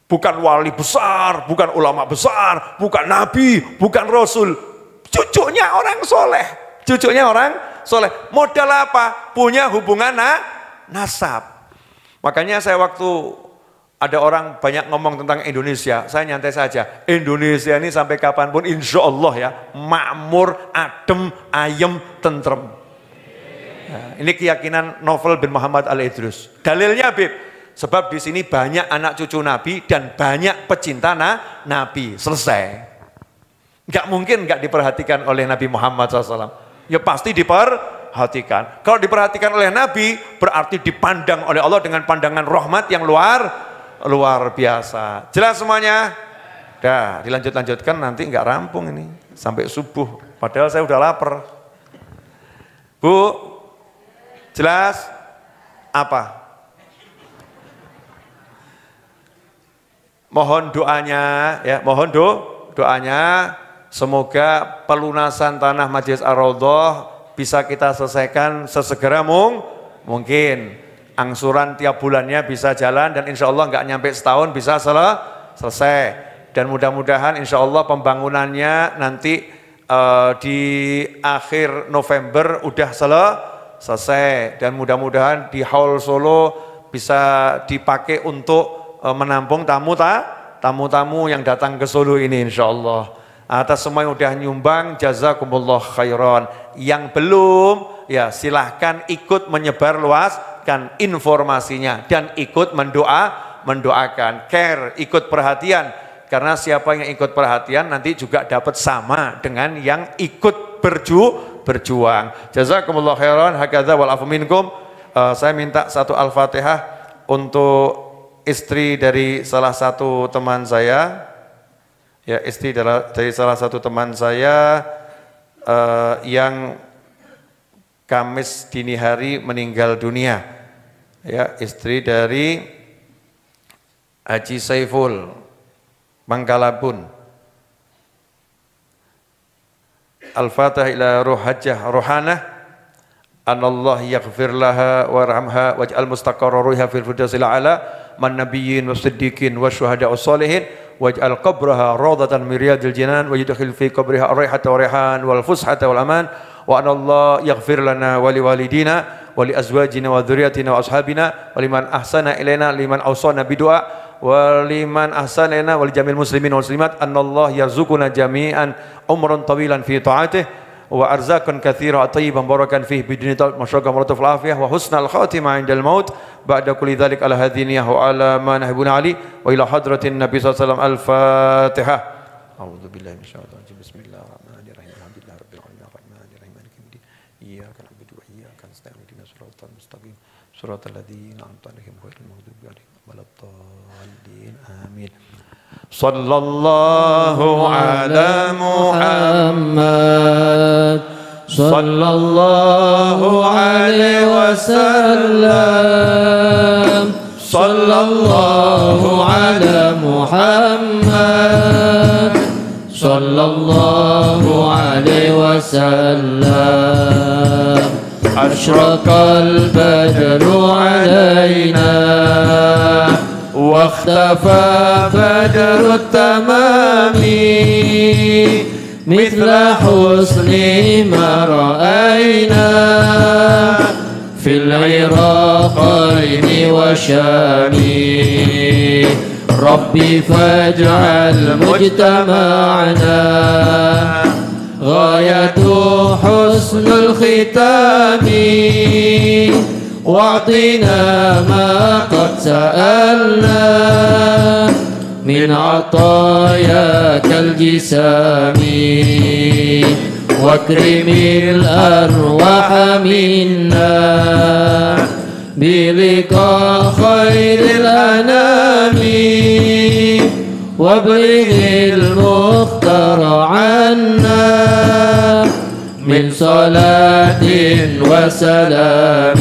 Bukan wali besar, bukan ulama besar, bukan nabi, bukan rasul. Cucunya orang soleh. Cucunya orang soleh. Modal apa? Punya hubungan nasab. Makanya saya waktu ada orang banyak ngomong tentang Indonesia, saya nyantai saja. Indonesia ini sampai kapanpun insya Allah ya, makmur, adem, ayem, tentrem. Nah, ini keyakinan Novel bin Muhammad Al-Idrus. Dalilnya Habib. Sebab di sini banyak anak cucu Nabi dan banyak pecinta Nabi. Selesai. Enggak mungkin enggak diperhatikan oleh Nabi Muhammad SAW. Ya pasti diperhatikan. Kalau diperhatikan oleh Nabi, berarti dipandang oleh Allah dengan pandangan rahmat yang luar biasa. Jelas semuanya? Dah, dilanjutkan nanti enggak rampung ini. Sampai subuh. Padahal saya udah lapar. Bu, jelas? Apa? mohon doanya ya, mohon doanya semoga pelunasan tanah Majelis Ar-Raudhah bisa kita selesaikan sesegera mungkin. Angsuran tiap bulannya bisa jalan dan insya Allah nggak nyampe setahun bisa selesai. Dan mudah-mudahan insya Allah pembangunannya nanti di akhir November udah selesai. Dan mudah-mudahan di Hall Solo bisa dipakai untuk menampung tamu-tamu yang datang ke Solo ini insya Allah. Atas semua yang udah nyumbang, jazakumullah khairan. Yang belum, ya silahkan ikut menyebar luaskan informasinya dan ikut mendoakan, care, ikut perhatian. Karena siapa yang ikut perhatian nanti juga dapat sama dengan yang ikut berjuang. Jazakumullah khairan, hakadza wal afu minkum. Saya minta satu Al-Fatihah untuk istri dari salah satu teman saya. Ya, istri dari salah satu teman saya yang Kamis dini hari meninggal dunia. Ya, istri dari Haji Saiful Mangkalabun. Al-Fatihah ila ruh hajjah rohanah. Anallah yaghfir laha warhamha waj'al mustaqarra ruhiha fil firdausil a'la man nabiyyin wasiddiqin wasyuhada wassalihin waj'al qabraha rawdatan min riyadil jinan waj'al fi qabriha ar-raihata wa rihan wal fushata wal aman wa anallah yaghfir lana wa liwalidina wa li azwajina wa dzurriyyatina wa ashabina wa liman ahsana ilaina liman awsana bidu'a wa liman ahsana ilaina wa li jamil muslimin wal muslimat anallah yarzuquna jami'an umran tawilan fi ta'atihi wa arzakan katsira tayyiban barakan fihi bidini masyaqah maratuf afiyah wa husnal khatimah indal maut ba'da kulli dzalik ala hadiniyah wa ala ma nahibuna ali wa ila hadratin nabi sallallahu alaihi wasallam al-fatihah. A'udzu billahi minasyaitonir rajim. Bismillahirrahmanirrahim. Alhamdulillahi rabbil alamin arrahmanir rahim maliki yaumiddin. Iyyaka na'budu wa iyyaka nasta'in ihdinas siratal mustaqim siratal ladzina an'amta 'alaihim ghairil maghdubi 'alaihim waladdallin. Amin. Sallallahu ala Muhammad sallallahu alaihi wasallam sallallahu ala Muhammad sallallahu alaihi wasallam asyraqal badru alaina واختفى بدر التمام مثل حسن ما رأينا في العراقين وشام ربي فاجعل مجتمعنا غاية حسن الختام واعطنا ما قد سألنا من عطاياك الجسام واكرم الأرواح منا بلقاء خير الأنام وابلغ المختار عنا من صلاة وسلام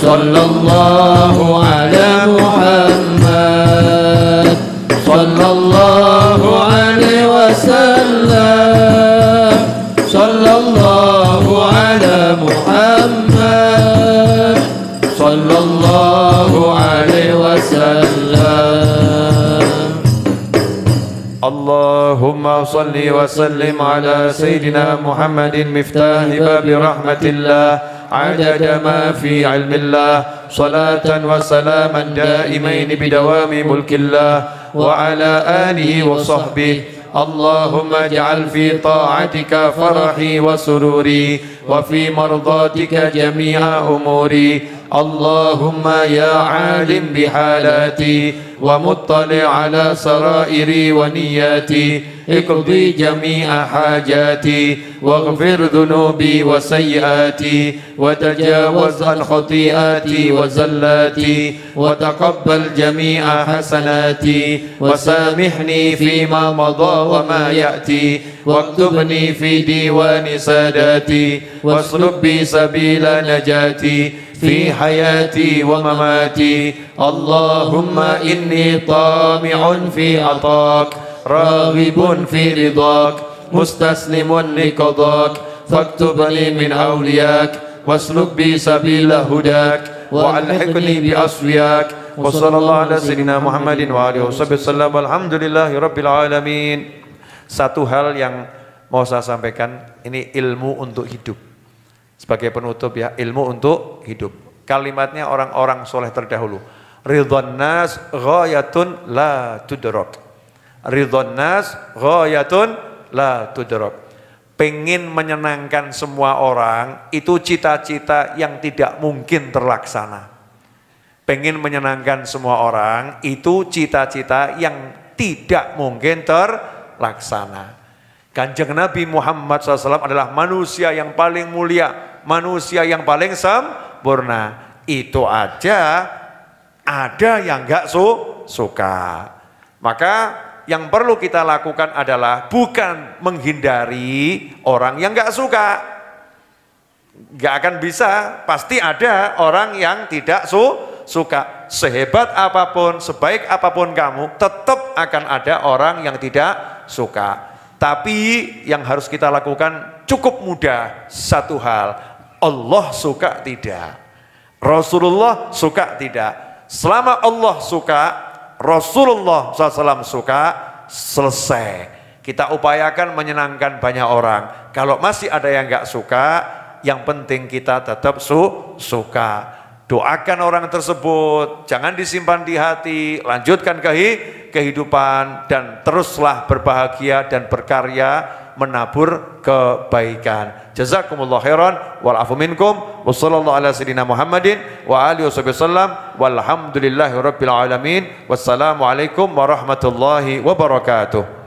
صلى الله على محمد صلى الله عليه وسلم صلى الله على محمد صلى الله عليه وسلم. اللهم صل وسلم على سيدنا محمد مفتاح باب رحمة الله عدد ما في علم الله صلاة وسلاما دائمين بدوام ملك الله وعلى آله وصحبه. اللهم اجعل في طاعتك فرحي وسروري وفي مرضاتك جميع أموري. اللهم يا عالم بحالاتي ومطلع على سرائري ونياتي اقضي جميع حاجاتي واغفر ذنوبي وسيئاتي وتجاوز عن خطيئاتي وزلاتي وتقبل جميع حسناتي وسامحني فيما مضى وما يأتي واكتبني في ديوان ساداتي واسلك بي سبيل نجاتي في حياتي ومماتي اللهم إني طامع في عطاك راغب في رضاك مستسلم لقضاك فاكتبني من أولياك واسلك بي سبيل هداك وألحقني بأصفياك وصلى الله على سيدنا Muhammadin wa alihi wasallam alhamdulillahi rabbil alamin. Satu hal yang mau saya sampaikan, ini ilmu untuk hidup. Sebagai penutup ya, ilmu untuk hidup. Kalimatnya orang-orang soleh terdahulu. Ridwan nas ghayatun la tudrak. Ridwan nas ghayatun la tudrak. Pengen menyenangkan semua orang itu cita-cita yang tidak mungkin terlaksana. Pengen menyenangkan semua orang itu cita-cita yang tidak mungkin terlaksana. Kanjeng Nabi Muhammad SAW adalah manusia yang paling mulia, manusia yang paling sempurna. Itu aja ada yang gak suka. Maka yang perlu kita lakukan adalah bukan menghindari orang yang gak suka. Gak akan bisa, pasti ada orang yang tidak suka. Sehebat apapun, sebaik apapun kamu, tetap akan ada orang yang tidak suka. Tapi yang harus kita lakukan cukup mudah, satu hal, Allah suka tidak, Rasulullah suka tidak. Selama Allah suka, Rasulullah SAW suka, selesai. Kita upayakan menyenangkan banyak orang. Kalau masih ada yang gak suka, yang penting kita tetap suka. Doakan orang tersebut, jangan disimpan di hati, lanjutkan kehidupan dan teruslah berbahagia dan berkarya menabur kebaikan. Jazakumullah khairan wal afu minkum wa sallallahu ala sayyidina Muhammadin wa alihi wasallam walhamdulillahi rabbil alamin. Wassalamu alaikum warahmatullahi wabarakatuh.